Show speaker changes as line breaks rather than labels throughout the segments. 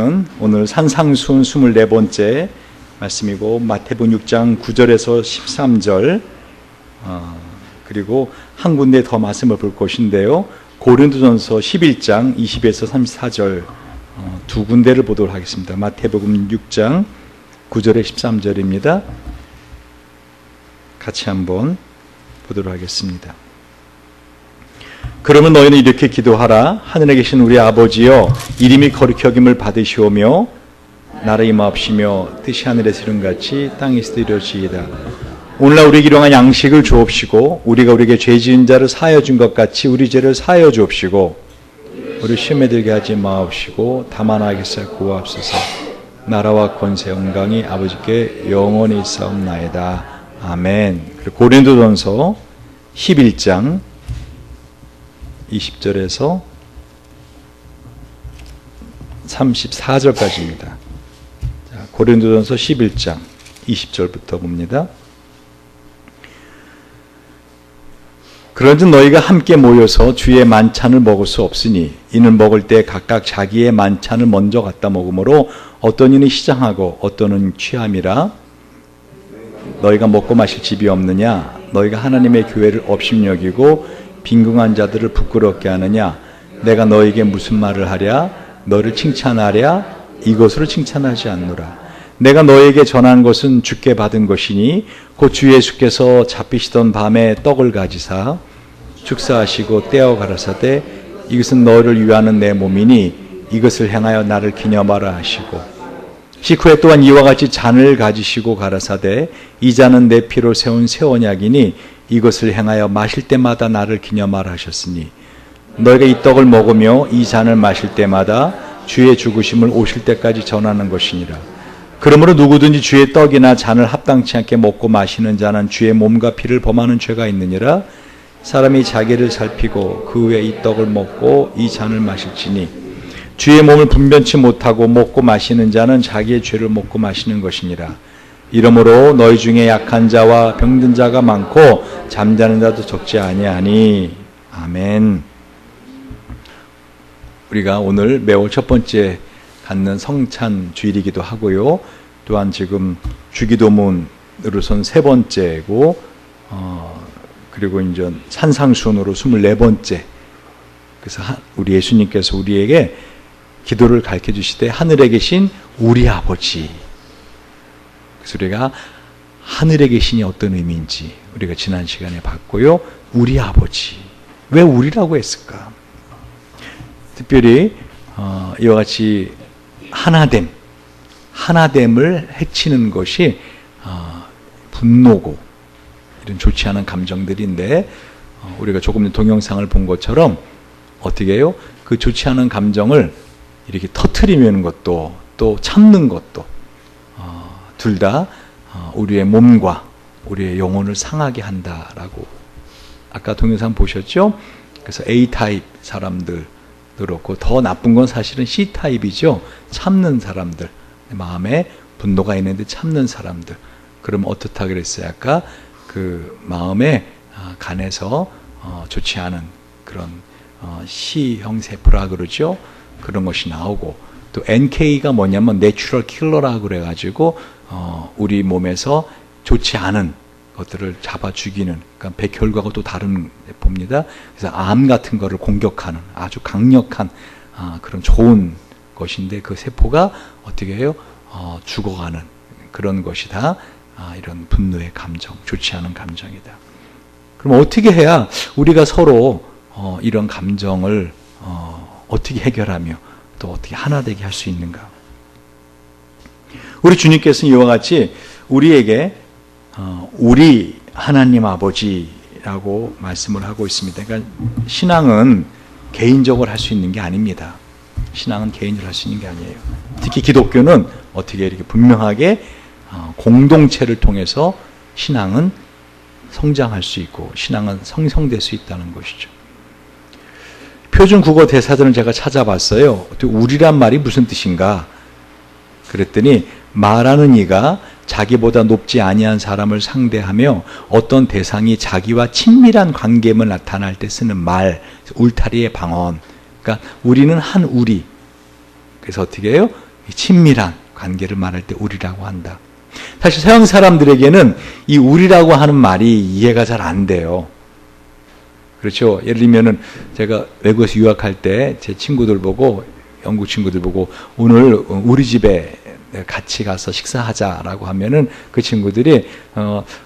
말씀은 오늘 산상수훈 24번째 말씀이고 마태복음 6장 9절에서 13절 그리고 한 군데 더 말씀을 볼 것인데요. 고린도전서 11장 20에서 34절 두 군데를 보도록 하겠습니다. 마태복음 6장 9절에 13절입니다. 같이 한번 보도록 하겠습니다. 그러면 너희는 이렇게 기도하라. 하늘에 계신 우리 아버지여, 이름이 거룩히 여김을 받으시오며 나라 임하옵시며 뜻이 하늘에서 이룬같이 땅에서도 이루어지이다. 오늘날 우리에게 일용할 양식을 주옵시고 우리가 우리에게 죄 지은 자를 사하여 준 것 같이 우리 죄를 사하여 주옵시고 우리 시험에 들게 하지 마옵시고 다만 악에서 구하옵소서. 나라와 권세 영광이 아버지께 영원히 있사옵나이다. 아멘. 그리고 고린도전서 11장 20절에서 34절까지입니다. 고린도전서 11장 20절부터 봅니다. 그런즉 너희가 함께 모여서 주의 만찬을 먹을 수 없으니 이는 먹을 때 각각 자기의 만찬을 먼저 갖다 먹으므로 어떤 이는 시장하고 어떤 이는 취함이라. 너희가 먹고 마실 집이 없느냐? 너희가 하나님의 교회를 업심여기고 빈궁한 자들을 부끄럽게 하느냐? 내가 너에게 무슨 말을 하랴? 너를 칭찬하랴? 이것으로 칭찬하지 않노라. 내가 너에게 전한 것은 주께 받은 것이니 곧 주 예수께서 잡히시던 밤에 떡을 가지사 축사하시고 떼어 가라사대 이것은 너를 위하는 내 몸이니 이것을 행하여 나를 기념하라 하시고 식후에 또한 이와 같이 잔을 가지시고 가라사대 이 잔은 내 피로 세운 새 언약이니 이것을 행하여 마실 때마다 나를 기념하라 하셨으니 너희가 이 떡을 먹으며 이 잔을 마실 때마다 주의 죽으심을 오실 때까지 전하는 것이니라. 그러므로 누구든지 주의 떡이나 잔을 합당치 않게 먹고 마시는 자는 주의 몸과 피를 범하는 죄가 있느니라. 사람이 자기를 살피고 그 후에 이 떡을 먹고 이 잔을 마실지니 주의 몸을 분변치 못하고 먹고 마시는 자는 자기의 죄를 먹고 마시는 것이니라. 이러므로 너희 중에 약한 자와 병든 자가 많고 잠자는 자도 적지 아니하니. 아멘. 우리가 오늘 매월 첫 번째 갖는 성찬 주일이기도 하고요. 또한 지금 주기도문으로선 세 번째고 그리고 이제 산상수훈으로 24번째. 그래서 우리 예수님께서 우리에게 기도를 가르쳐 주시되 하늘에 계신 우리 아버지. 그래서 우리가 하늘에 계신이 어떤 의미인지 우리가 지난 시간에 봤고요. 우리 아버지. 왜 우리라고 했을까? 특별히 이와 같이 하나됨을 해치는 것이 분노고 이런 좋지 않은 감정들인데 우리가 조금 전 동영상을 본 것처럼 어떻게 해요? 그 좋지 않은 감정을 이렇게 터트리는 것도 또 참는 것도 둘 다 우리의 몸과 우리의 영혼을 상하게 한다라고 아까 동영상 보셨죠? 그래서 A타입 사람들 그렇고 더 나쁜 건 사실은 C타입이죠. 참는 사람들, 마음에 분노가 있는데 참는 사람들. 그러면 어떻다 그랬어요? 아까 그 마음에 간에서 좋지 않은 그런 C형 세포라 그러죠. 그런 것이 나오고 또 NK가 뭐냐면 내추럴 킬러라고 그래가지고 우리 몸에서 좋지 않은 것들을 잡아 죽이는, 그러니까 백혈과가 또 다른 세포입니다. 그래서 암 같은 거를 공격하는 아주 강력한 그런 좋은 것인데 그 세포가 어떻게 해요? 죽어가는 그런 것이 다 이런 분노의 감정, 좋지 않은 감정이다. 그럼 어떻게 해야 우리가 서로 이런 감정을 어떻게 해결하며 또 어떻게 하나 되게 할 수 있는가? 우리 주님께서는 이와 같이 우리에게 우리 하나님 아버지라고 말씀을 하고 있습니다. 그러니까 신앙은 개인적으로 할 수 있는 게 아닙니다. 신앙은 개인적으로 할 수 있는 게 아니에요. 특히 기독교는 어떻게 이렇게 분명하게 공동체를 통해서 신앙은 성장할 수 있고 신앙은 성성될 수 있다는 것이죠. 표준 국어 대사전을 제가 찾아봤어요. 우리란 말이 무슨 뜻인가? 그랬더니 말하는 이가 자기보다 높지 아니한 사람을 상대하며 어떤 대상이 자기와 친밀한 관계임을 나타날 때 쓰는 말, 울타리의 방언. 그러니까 우리는 한 우리. 그래서 어떻게 해요? 친밀한 관계를 말할 때 우리라고 한다. 사실 서양 사람들에게는 이 우리라고 하는 말이 이해가 잘 안 돼요. 그렇죠. 예를 들면은 제가 외국에서 유학할 때 제 친구들 보고, 영국 친구들 보고 오늘 우리 집에 같이 가서 식사하자라고 하면은 그 친구들이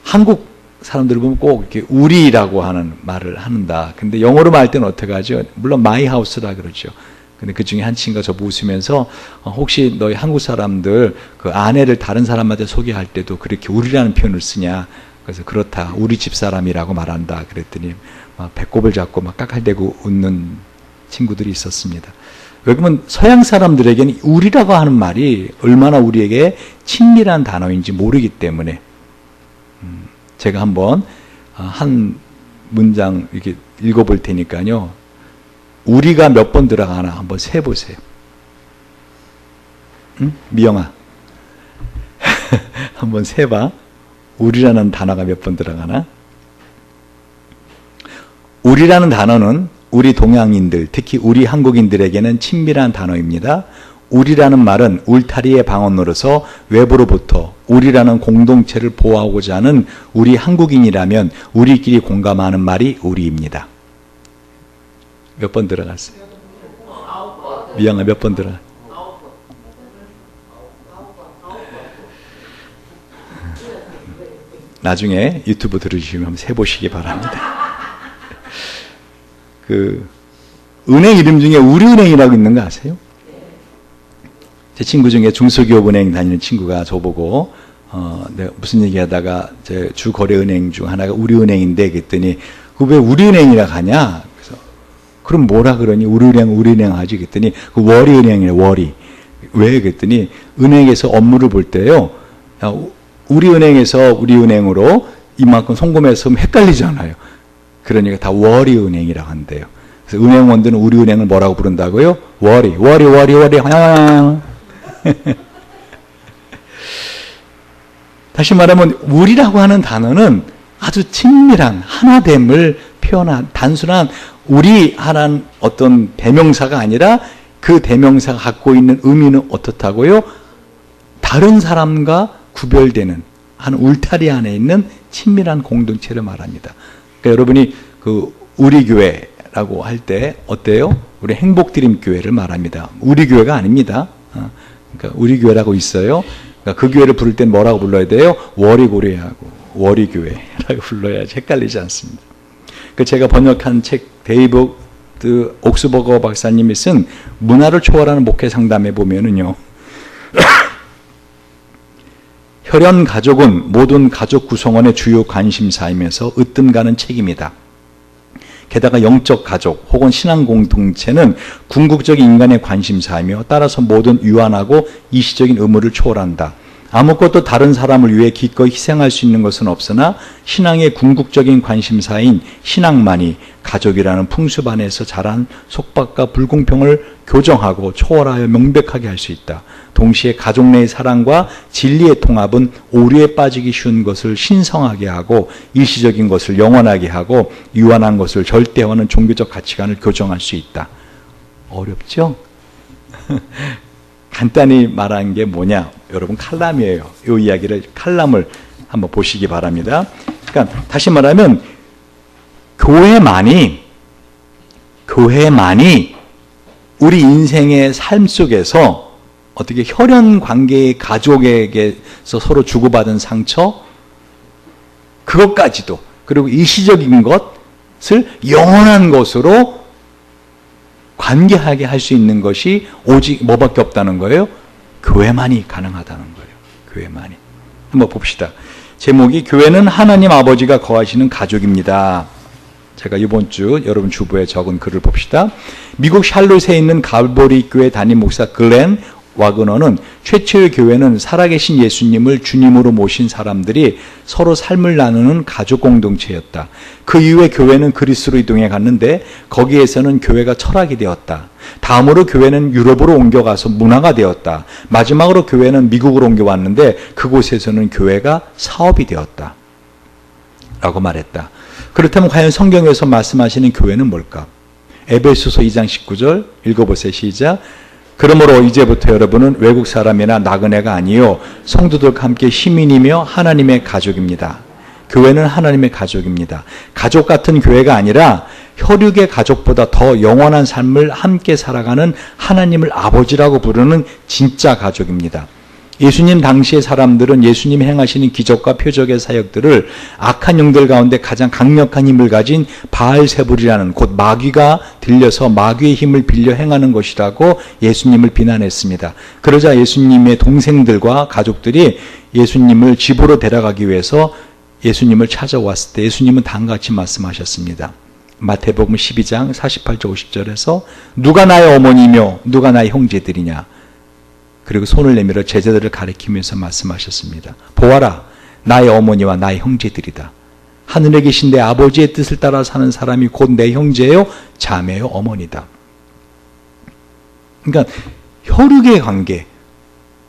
한국 사람들을 보면 꼭 이렇게 우리라고 하는 말을 한다. 근데 영어로 말할 때는 어떻게 하죠? 물론 my house라 그러죠. 근데 그 중에 한 친구가 저보고 웃으면서 혹시 너희 한국 사람들 그 아내를 다른 사람한테 소개할 때도 그렇게 우리라는 표현을 쓰냐? 그래서 그렇다. 우리 집 사람이라고 말한다. 그랬더니 막 배꼽을 잡고 막 깍깔대고 웃는 친구들이 있었습니다. 왜 그러면 서양 사람들에게는 우리라고 하는 말이 얼마나 우리에게 친밀한 단어인지 모르기 때문에 제가 한번 한 문장 이렇게 읽어볼 테니까요. 우리가 몇 번 들어가나 한번 세보세요. 응? 미영아. 한번 세봐. 우리라는 단어가 몇 번 들어가나? 우리라는 단어는 우리 동양인들, 특히 우리 한국인들에게는 친밀한 단어입니다. 우리라는 말은 울타리의 방언으로서 외부로부터 우리라는 공동체를 보호하고자 하는 우리 한국인이라면 우리끼리 공감하는 말이 우리입니다. 몇 번 들어갔어요? 미영아 몇 번 들어가? 나중에 유튜브 들으시면 한번 세보시기 바랍니다. 그 은행 이름 중에 우리은행이라고 있는 거 아세요? 제 친구 중에 중소기업은행 다니는 친구가 저보고 내가 무슨 얘기하다가 제 주거래은행 중 하나가 우리은행인데 그랬더니 그 왜 우리은행이라 하냐? 그래서 그럼 뭐라 그러니? 우리은행 하지 그랬더니 그 월이은행이래 월이. 왜 그랬더니 은행에서 업무를 볼 때요. 우리은행에서 우리은행으로 이만큼 송금해서 헷갈리잖아요. 그러니까 다 월이은행이라고 한대요. 그래서 은행원들은 우리은행을 뭐라고 부른다고요? 월이. 다시 말하면 우리라고 하는 단어는 아주 친밀한 하나됨을 표현한 단순한 우리 하나는 어떤 대명사가 아니라 그 대명사가 갖고 있는 의미는 어떻다고요? 다른 사람과 구별되는 한 울타리 안에 있는 친밀한 공동체를 말합니다. 그러니까 여러분이 그 우리 교회라고 할 때 어때요? 우리 행복드림 교회를 말합니다. 우리 교회가 아닙니다. 그러니까 우리 교회라고 있어요. 그러니까 그 교회를 부를 땐 뭐라고 불러야 돼요? 월이고리하고 월이교회라고 불러야지 헷갈리지 않습니다. 그 제가 번역한 책 데이비드 옥스버거 박사님이 쓴 문화를 초월하는 목회 상담에 보면은요. 혈연 가족은 모든 가족 구성원의 주요 관심사이면서 으뜸가는 책입니다. 게다가 영적 가족 혹은 신앙 공동체는 궁극적인 인간의 관심사이며 따라서 모든 유한하고 이시적인 의무를 초월한다. 아무것도 다른 사람을 위해 기꺼이 희생할 수 있는 것은 없으나 신앙의 궁극적인 관심사인 신앙만이 가족이라는 풍습 안에서 자란 속박과 불공평을 교정하고 초월하여 명백하게 할 수 있다. 동시에 가족 내의 사랑과 진리의 통합은 오류에 빠지기 쉬운 것을 신성하게 하고 일시적인 것을 영원하게 하고 유한한 것을 절대화하는 종교적 가치관을 교정할 수 있다. 어렵죠? 간단히 말한 게 뭐냐? 여러분 칼럼이에요. 이 이야기를 칼럼을 한번 보시기 바랍니다. 그러니까 다시 말하면 교회만이 우리 인생의 삶 속에서 어떻게 혈연 관계의 가족에게서 서로 주고받은 상처 그것까지도 그리고 일시적인 것을 영원한 것으로 관계하게 할 수 있는 것이 오직 뭐밖에 없다는 거예요? 교회만이 가능하다는 거예요. 교회만이. 한번 봅시다. 제목이 교회는 하나님 아버지가 거하시는 가족입니다. 제가 이번 주 여러분 주보에 적은 글을 봅시다. 미국 샬롯에 있는 갈보리 교회 담임 목사 글렌 와그너는 최초의 교회는 살아계신 예수님을 주님으로 모신 사람들이 서로 삶을 나누는 가족 공동체였다. 그 이후에 교회는 그리스로 이동해 갔는데 거기에서는 교회가 철학이 되었다. 다음으로 교회는 유럽으로 옮겨가서 문화가 되었다. 마지막으로 교회는 미국으로 옮겨왔는데 그곳에서는 교회가 사업이 되었다. 라고 말했다. 그렇다면 과연 성경에서 말씀하시는 교회는 뭘까? 에베소서 2장 19절 읽어보세요. 시작. 그러므로 이제부터 여러분은 외국 사람이나 나그네가 아니요 성도들과 함께 시민이며 하나님의 가족입니다. 교회는 하나님의 가족입니다. 가족 같은 교회가 아니라 혈육의 가족보다 더 영원한 삶을 함께 살아가는 하나님을 아버지라고 부르는 진짜 가족입니다. 예수님 당시의 사람들은 예수님 행하시는 기적과 표적의 사역들을 악한 영들 가운데 가장 강력한 힘을 가진 바알세불이라는 곧 마귀가 들려서 마귀의 힘을 빌려 행하는 것이라고 예수님을 비난했습니다. 그러자 예수님의 동생들과 가족들이 예수님을 집으로 데려가기 위해서 예수님을 찾아왔을 때 예수님은 다음같이 말씀하셨습니다. 마태복음 12장 48절 50절에서 누가 나의 어머니며 누가 나의 형제들이냐, 그리고 손을 내밀어 제자들을 가리키면서 말씀하셨습니다. 보아라, 나의 어머니와 나의 형제들이다. 하늘에 계신 내 아버지의 뜻을 따라 사는 사람이 곧 내 형제요 자매요 어머니다. 그러니까 혈육의 관계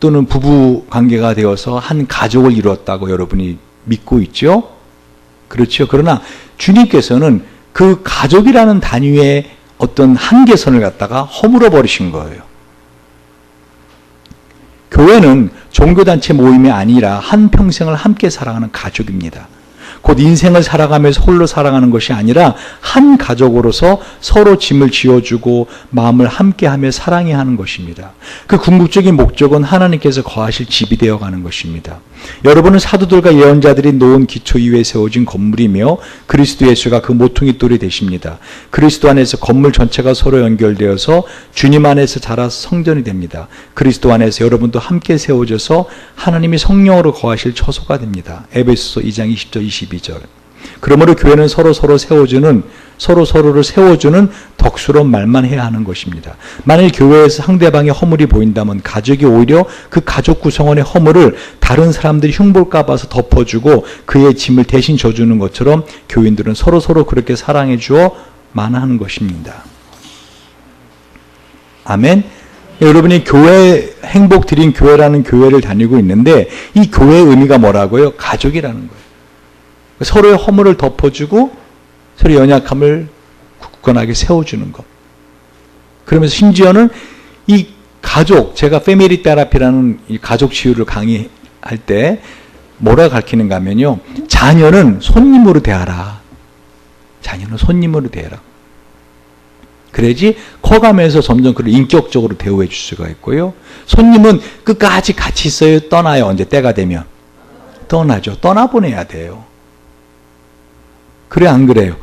또는 부부 관계가 되어서 한 가족을 이루었다고 여러분이 믿고 있죠? 그렇죠. 그러나 주님께서는 그 가족이라는 단위의 어떤 한계선을 갖다가 허물어 버리신 거예요. 교회는 종교단체 모임이 아니라 한평생을 함께 살아가는 가족입니다. 곧 인생을 살아가면서 홀로 살아가는 것이 아니라 한 가족으로서 서로 짐을 지어주고 마음을 함께하며 사랑해야 하는 것입니다. 그 궁극적인 목적은 하나님께서 거하실 집이 되어가는 것입니다. 여러분은 사도들과 예언자들이 놓은 기초 위에 세워진 건물이며 그리스도 예수가 그 모퉁이 돌이 되십니다. 그리스도 안에서 건물 전체가 서로 연결되어서 주님 안에서 자라서 성전이 됩니다. 그리스도 안에서 여러분도 함께 세워져서 하나님이 성령으로 거하실 처소가 됩니다. 에베소서 2장 20절 22절. 그러므로 교회는 서로서로를 세워주는 덕스러운 말만 해야 하는 것입니다. 만일 교회에서 상대방의 허물이 보인다면 가족이 오히려 그 가족 구성원의 허물을 다른 사람들이 흉볼까 봐서 덮어주고 그의 짐을 대신 져주는 것처럼 교인들은 서로서로 그렇게 사랑해 주어만 하는 것입니다. 아멘. 여러분이 교회, 행복 드린 교회라는 교회를 다니고 있는데 이 교회의 의미가 뭐라고요? 가족이라는 거예요. 서로의 허물을 덮어주고 서로의 연약함을 굳건하게 세워주는 것. 그러면서 심지어는 이 가족, 제가 패밀리 테라피라는 이 가족 치유를 강의할 때 뭐라 가르치는가 하면요, 자녀는 손님으로 대하라. 자녀는 손님으로 대하라. 그래야지 커가면서 점점 그를 인격적으로 대우해 줄 수가 있고요. 손님은 끝까지 같이 있어요? 떠나요? 언제 때가 되면? 떠나죠. 떠나보내야 돼요. 그래 안 그래요?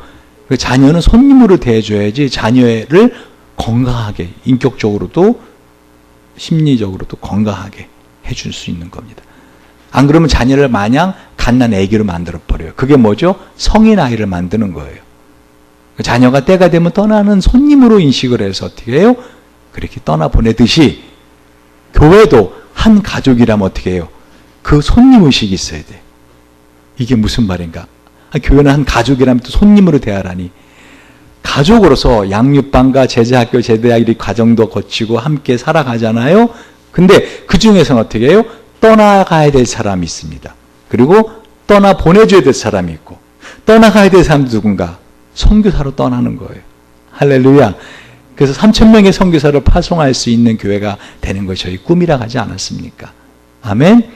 자녀는 손님으로 대해줘야지 자녀를 건강하게, 인격적으로도 심리적으로도 건강하게 해줄 수 있는 겁니다. 안 그러면 자녀를 마냥 갓난 애기로 만들어버려요. 그게 뭐죠? 성인 아이를 만드는 거예요. 자녀가 때가 되면 떠나는 손님으로 인식을 해서 어떻게 해요? 그렇게 떠나보내듯이 교회도 한 가족이라면 어떻게 해요? 그 손님의식이 있어야 돼. 이게 무슨 말인가? 교회는 한 가족이라면 또 손님으로 대하라니. 가족으로서 양육반과 제자학교, 제대학교 과정도 거치고 함께 살아가잖아요. 근데 그 중에서는 어떻게 해요? 떠나가야 될 사람이 있습니다. 그리고 떠나 보내줘야 될 사람이 있고, 떠나가야 될 사람도 누군가? 선교사로 떠나는 거예요. 할렐루야. 그래서 3,000명의 선교사를 파송할 수 있는 교회가 되는 것이 저희 꿈이라 하지 않았습니까? 아멘?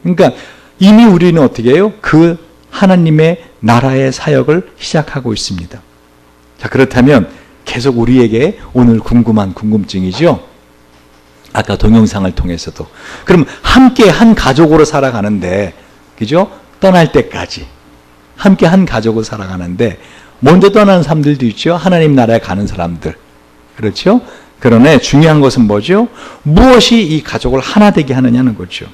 그러니까 이미 우리는 어떻게 해요? 그 하나님의 나라의 사역을 시작하고 있습니다. 자, 그렇다면 계속 우리에게 오늘 궁금한 궁금증이죠? 아까 동영상을 통해서도. 그럼 함께 한 가족으로 살아가는데, 그죠? 떠날 때까지. 함께 한 가족으로 살아가는데, 먼저 떠나는 사람들도 있죠? 하나님 나라에 가는 사람들. 그렇죠? 그러나 중요한 것은 뭐죠? 무엇이 이 가족을 하나 되게 하느냐는 거죠.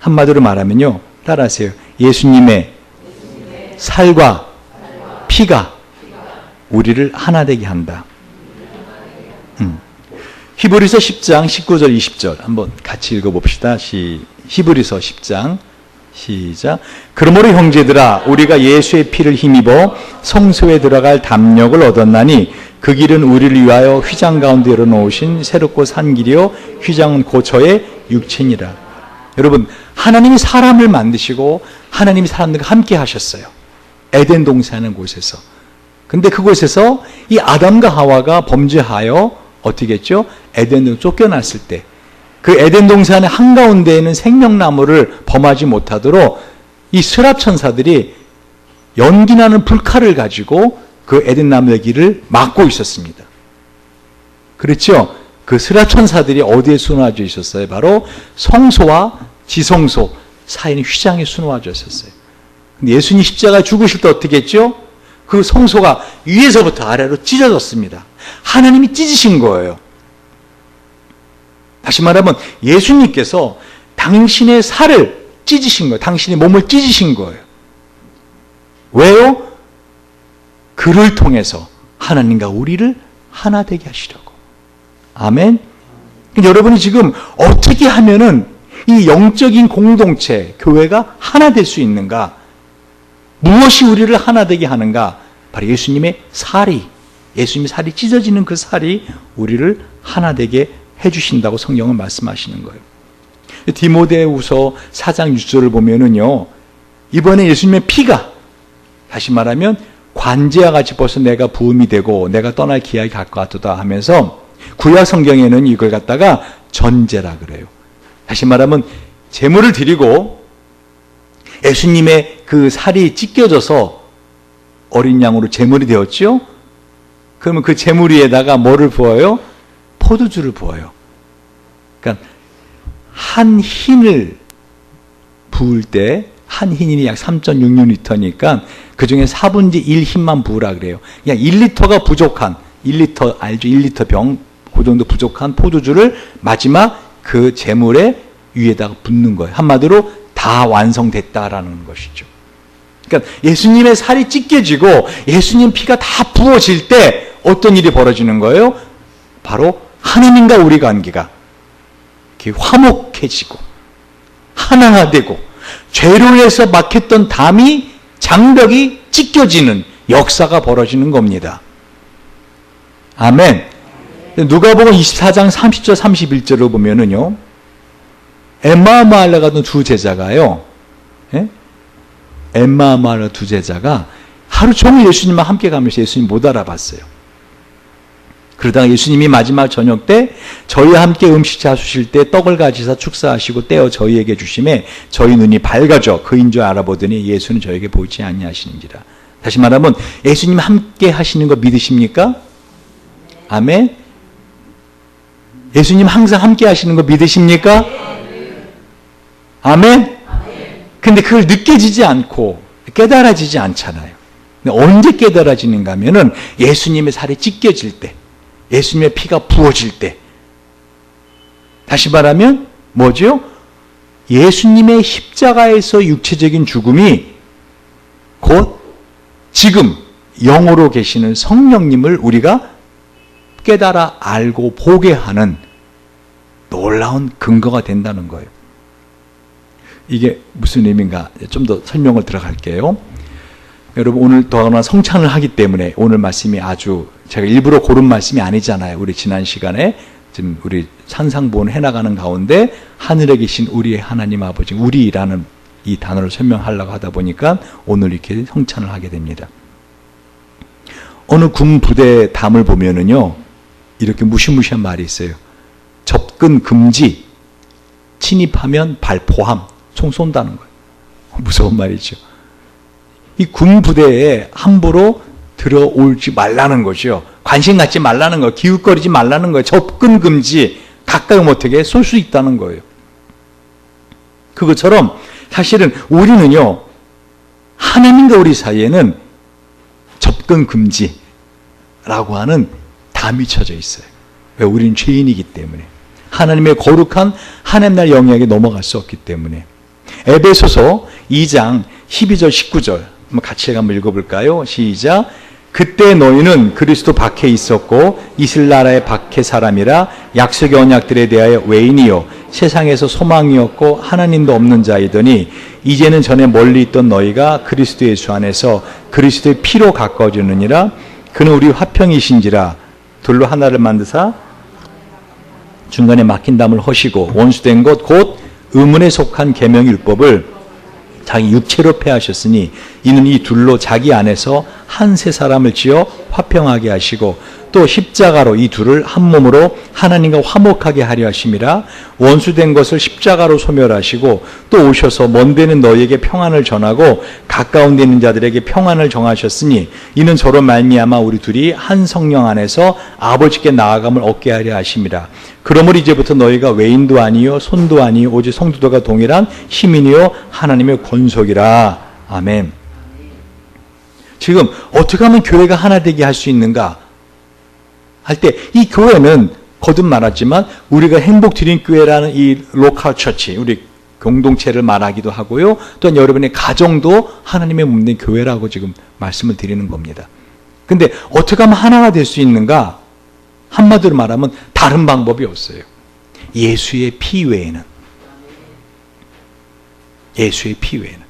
한마디로 말하면요. 따라하세요. 예수님의 살과 피가 우리를 하나 되게 한다. 히브리서 10장 19절 20절 한번 같이 읽어봅시다. 히브리서 10장 시작. 그러므로 형제들아 우리가 예수의 피를 힘입어 성소에 들어갈 담력을 얻었나니 그 길은 우리를 위하여 휘장 가운데 열어놓으신 새롭고 산 길이요 휘장은 고처의 육체니라. 여러분, 하나님이 사람을 만드시고 하나님이 사람들과 함께 하셨어요. 에덴 동산하는 곳에서. 근데 그곳에서 이 아담과 하와가 범죄하여 어떻게 했죠? 에덴으로 쫓겨났을 때 그 에덴 동산의 한가운데에 있는 생명나무를 범하지 못하도록 이 스랍 천사들이 연기나는 불칼을 가지고 그 에덴 나무의 길을 막고 있었습니다. 그렇죠? 그 스랍 천사들이 어디에 수놓아져 있었어요? 바로 성소와 지성소 사이의 휘장에 수놓아져 있었어요. 근데 예수님 십자가 죽으실 때 어떻게 했죠? 그 성소가 위에서부터 아래로 찢어졌습니다. 하나님이 찢으신 거예요. 다시 말하면 예수님께서 당신의 살을 찢으신 거예요. 당신의 몸을 찢으신 거예요. 왜요? 그를 통해서 하나님과 우리를 하나 되게 하시려고. 아멘. 여러분이 지금 어떻게 하면은 이 영적인 공동체, 교회가 하나 될 수 있는가? 무엇이 우리를 하나 되게 하는가? 바로 예수님의 살이, 예수님의 살이 찢어지는 그 살이 우리를 하나 되게 해주신다고 성경은 말씀하시는 거예요. 디모데후서 4장 6절을 보면은요, 이번에 예수님의 피가, 다시 말하면 관제와 같이 벌써 내가 부음이 되고 내가 떠날 기약이 가까웠다 하면서 구약 성경에는 이걸 갖다가 전제라 그래요. 다시 말하면 제물을 드리고 예수님의 그 살이 찢겨져서 어린 양으로 제물이 되었죠. 그러면 그 제물 위에다가 뭐를 부어요? 포도주를 부어요. 그러니까 한 흰을 부을 때 한 흰이 약 3.66리터니까 그 중에 4분의 1 흰만 부으라 그래요. 그냥 1리터가 부족한 1리터 알죠? 1리터 병 그 정도 부족한 포도주를 마지막 그 제물의 위에다가 붓는 거예요. 한마디로 다 완성됐다라는 것이죠. 그러니까 예수님의 살이 찢겨지고 예수님 피가 다 부어질 때 어떤 일이 벌어지는 거예요? 바로 하나님과 우리 관계가 이렇게 화목해지고 하나가 되고 죄로 해서 막혔던 담이 장벽이 찢겨지는 역사가 벌어지는 겁니다. 아멘. 누가복음 24장 30절 31절을 보면은요, 엠마우마을에 가던 두 제자가요, 엠마우마을 두 제자가 하루 종일 예수님과 함께 가면서 예수님 못 알아봤어요. 그러다가 예수님이 마지막 저녁 때 저희와 함께 음식 잡수실 때 떡을 가지사 축사하시고 떼어 저희에게 주심에 저희 눈이 밝아져 그인 줄 알아보더니 예수는 저에게 보이지 아니하시는지라. 다시 말하면 예수님 함께 하시는 거 믿으십니까? 아멘. 예수님 항상 함께 하시는 거 믿으십니까? 아멘. 근데 그걸 느껴지지 않고 깨달아지지 않잖아요. 근데 언제 깨달아지는가 하면은 예수님의 살이 찢겨질 때, 예수님의 피가 부어질 때. 다시 말하면 뭐죠? 예수님의 십자가에서 육체적인 죽음이 곧 지금 영으로 계시는 성령님을 우리가 깨달아 알고 보게 하는 놀라운 근거가 된다는 거예요. 이게 무슨 의미인가? 좀 더 설명을 들어갈게요. 여러분, 오늘 더구나 성찬을 하기 때문에 오늘 말씀이 아주 제가 일부러 고른 말씀이 아니잖아요. 우리 지난 시간에 지금 우리 산상보훈 해나가는 가운데 하늘에 계신 우리의 하나님 아버지, 우리라는 이 단어를 설명하려고 하다 보니까 오늘 이렇게 성찬을 하게 됩니다. 어느 군 부대 담을 보면은요, 이렇게 무시무시한 말이 있어요. 접근 금지, 침입하면 발포함, 총 쏜다는 거예요. 무서운 말이죠. 이 군 부대에 함부로 들어올지 말라는 거죠. 관심 갖지 말라는 거예요. 기웃거리지 말라는 거예요. 접근 금지, 가까이 못하게 쏠 수 있다는 거예요. 그것처럼 사실은 우리는요, 하나님과 우리 사이에는 접근 금지라고 하는 담이 쳐져 있어요. 왜? 우리는 죄인이기 때문에. 하나님의 거룩한 하나님 나라의 영역에 넘어갈 수 없기 때문에. 에베소서 2장 12절 19절 한번 같이 한번 읽어볼까요? 시작. 그때 너희는 그리스도 밖에 있었고 이스라엘 나라의 밖에 사람이라 약속의 언약들에 대하여 외인이요 세상에서 소망이었고 하나님도 없는 자이더니 이제는 전에 멀리 있던 너희가 그리스도 예수 안에서 그리스도의 피로 가까워지느니라. 그는 우리 화평이신지라. 둘로 하나를 만드사 중간에 막힌 담을 허시고 원수된 것 곧 의문에 속한 계명의 율법을 자기 육체로 폐하셨으니 이는 이 둘로 자기 안에서 한 세 사람을 지어 화평하게 하시고 또 십자가로 이 둘을 한 몸으로 하나님과 화목하게 하려 하심이라. 원수된 것을 십자가로 소멸하시고 또 오셔서 먼 데는 너희에게 평안을 전하고 가까운 데 있는 자들에게 평안을 정하셨으니 이는 저로 말미암아 우리 둘이 한 성령 안에서 아버지께 나아감을 얻게 하려 하심이라. 그러므로 이제부터 너희가 외인도 아니요 손도 아니요 오직 성도들과 동일한 시민이요 하나님의 권속이라. 아멘. 지금 어떻게 하면 교회가 하나 되게 할 수 있는가 할 때 이 교회는 거듭 말하지만 우리가 행복드림교회라는 이 로컬 처치, 우리 공동체를 말하기도 하고요. 또한 여러분의 가정도 하나님의 몸된 교회라고 지금 말씀을 드리는 겁니다. 근데 어떻게 하면 하나가 될 수 있는가? 한마디로 말하면 다른 방법이 없어요. 예수의 피 외에는. 예수의 피 외에는.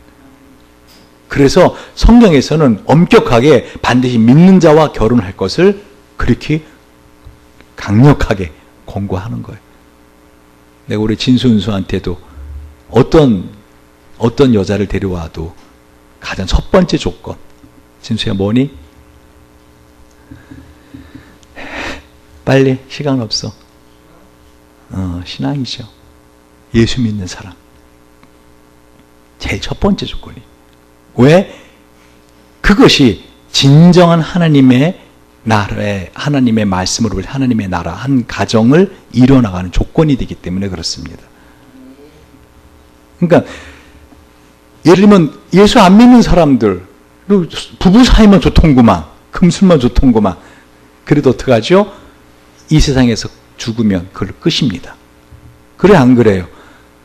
그래서 성경에서는 엄격하게 반드시 믿는 자와 결혼할 것을 그렇게 강력하게 권고하는 거예요. 내가 우리 진수은수한테도 어떤 여자를 데려와도 가장 첫 번째 조건, 진수야 뭐니? 빨리, 시간 없어. 신앙이죠. 예수 믿는 사람. 제일 첫 번째 조건이. 왜? 그것이 진정한 하나님의 나라의, 하나님의 말씀으로 하나님의 나라, 한 가정을 이뤄나가는 조건이 되기 때문에 그렇습니다. 그러니까 예를 들면 예수 안 믿는 사람들, 부부 사이만 좋던구만, 금술만 좋던구만. 그래도 어떡하죠? 이 세상에서 죽으면 그걸 끝입니다. 그래 안 그래요?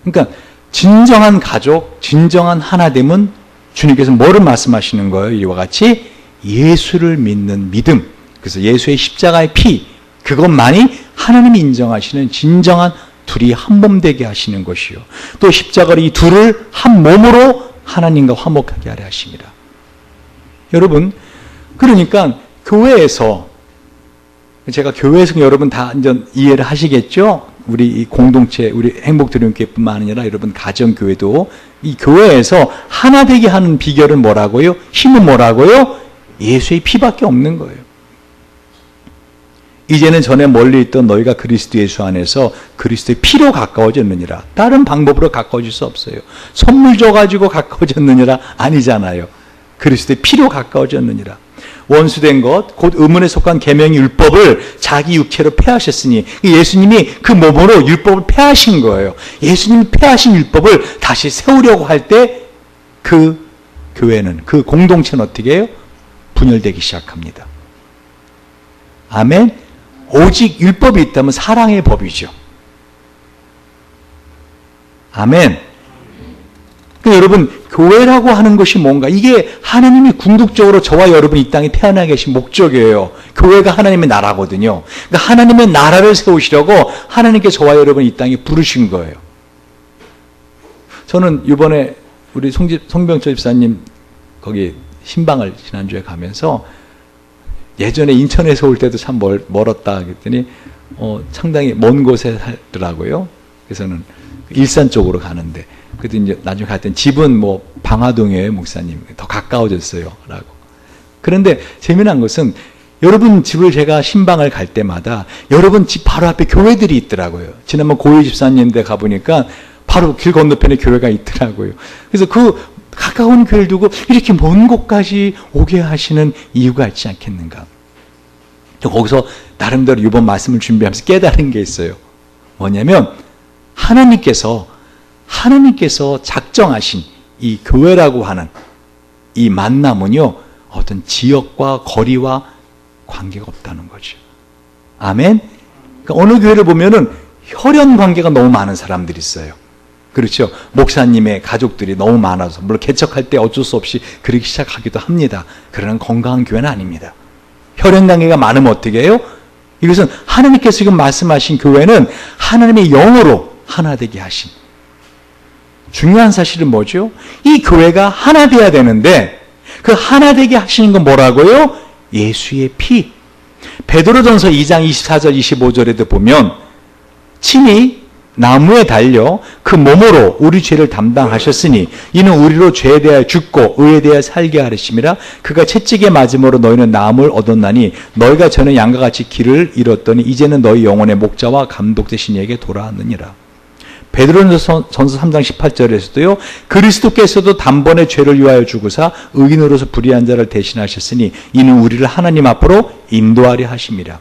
그러니까 진정한 가족, 진정한 하나됨은 주님께서 뭐를 말씀하시는 거예요? 이와 같이 예수를 믿는 믿음, 그래서 예수의 십자가의 피, 그것만이 하나님이 인정하시는 진정한 둘이 한 몸 되게 하시는 것이요. 또 십자가로 이 둘을 한 몸으로 하나님과 화목하게 하려 하십니다. 여러분, 그러니까 교회에서, 제가 교회에서 여러분 다 이제 이해를 하시겠죠? 우리 이 공동체, 우리 행복드림교회뿐만 아니라 여러분 가정교회도 이 교회에서 하나 되게 하는 비결은 뭐라고요? 힘은 뭐라고요? 예수의 피밖에 없는 거예요. 이제는 전에 멀리 있던 너희가 그리스도 예수 안에서 그리스도의 피로 가까워졌느니라. 다른 방법으로 가까워질 수 없어요. 선물 줘가지고 가까워졌느니라 아니잖아요. 그리스도의 피로 가까워졌느니라. 원수된 것, 곧 의문에 속한 계명의 율법을 자기 육체로 폐하셨으니 예수님이 그 몸으로 율법을 폐하신 거예요. 예수님이 폐하신 율법을 다시 세우려고 할 때 그 교회는, 그 공동체는 어떻게 해요? 분열되기 시작합니다. 아멘. 오직 율법이 있다면 사랑의 법이죠. 아멘. 그러니까 여러분, 교회라고 하는 것이 뭔가, 이게 하나님이 궁극적으로 저와 여러분이 이 땅에 태어나 계신 목적이에요. 교회가 하나님의 나라거든요. 그러니까 하나님의 나라를 세우시려고 하나님께 저와 여러분이 이 땅에 부르신 거예요. 저는 이번에 우리 송병철 집사님 거기 신방을 지난주에 가면서 예전에 인천에서 올 때도 참 멀었다 그랬더니 상당히 먼 곳에 살더라고요. 그래서는 일산 쪽으로 가는데, 그래도 이제 나중에 갈 땐 집은 뭐 방화동이에요, 목사님. 더 가까워졌어요. 라고. 그런데 재미난 것은 여러분 집을 제가 신방을 갈 때마다 여러분 집 바로 앞에 교회들이 있더라고요. 지난번 고유 집사님 데 가보니까 바로 길 건너편에 교회가 있더라고요. 그래서 그 가까운 교회를 두고 이렇게 먼 곳까지 오게 하시는 이유가 있지 않겠는가. 거기서 나름대로 이번 말씀을 준비하면서 깨달은 게 있어요. 뭐냐면 하나님께서 작정하신 이 교회라고 하는 이 만남은요, 어떤 지역과 거리와 관계가 없다는 거죠. 아멘? 그러니까 어느 교회를 보면은 혈연 관계가 너무 많은 사람들이 있어요. 그렇죠. 목사님의 가족들이 너무 많아서, 물론 개척할 때 어쩔 수 없이 그렇게 시작하기도 합니다. 그러나 건강한 교회는 아닙니다. 혈연 관계가 많으면 어떻게 해요? 이것은 하나님께서 지금 말씀하신 교회는 하나님의 영으로 하나 되게 하신. 중요한 사실은 뭐죠? 이 교회가 하나 돼야 되는데 그 하나 되게 하시는 건 뭐라고요? 예수의 피. 베드로전서 2장 24절 25절에도 보면 친히 나무에 달려 그 몸으로 우리 죄를 담당하셨으니 이는 우리로 죄에 대하여 죽고 의에 대하여 살게 하리심이라. 그가 채찍에 맞음으로 너희는 나음을 얻었나니 너희가 전에 양과 같이 길을 잃었더니 이제는 너희 영혼의 목자와 감독 되신 이에게 돌아왔느니라. 베드로전서 3장 18절에서도요. 그리스도께서도 단번에 죄를 위하여 죽으사 의인으로서 불의한 자를 대신하셨으니 이는 우리를 하나님 앞으로 인도하려 하심이라.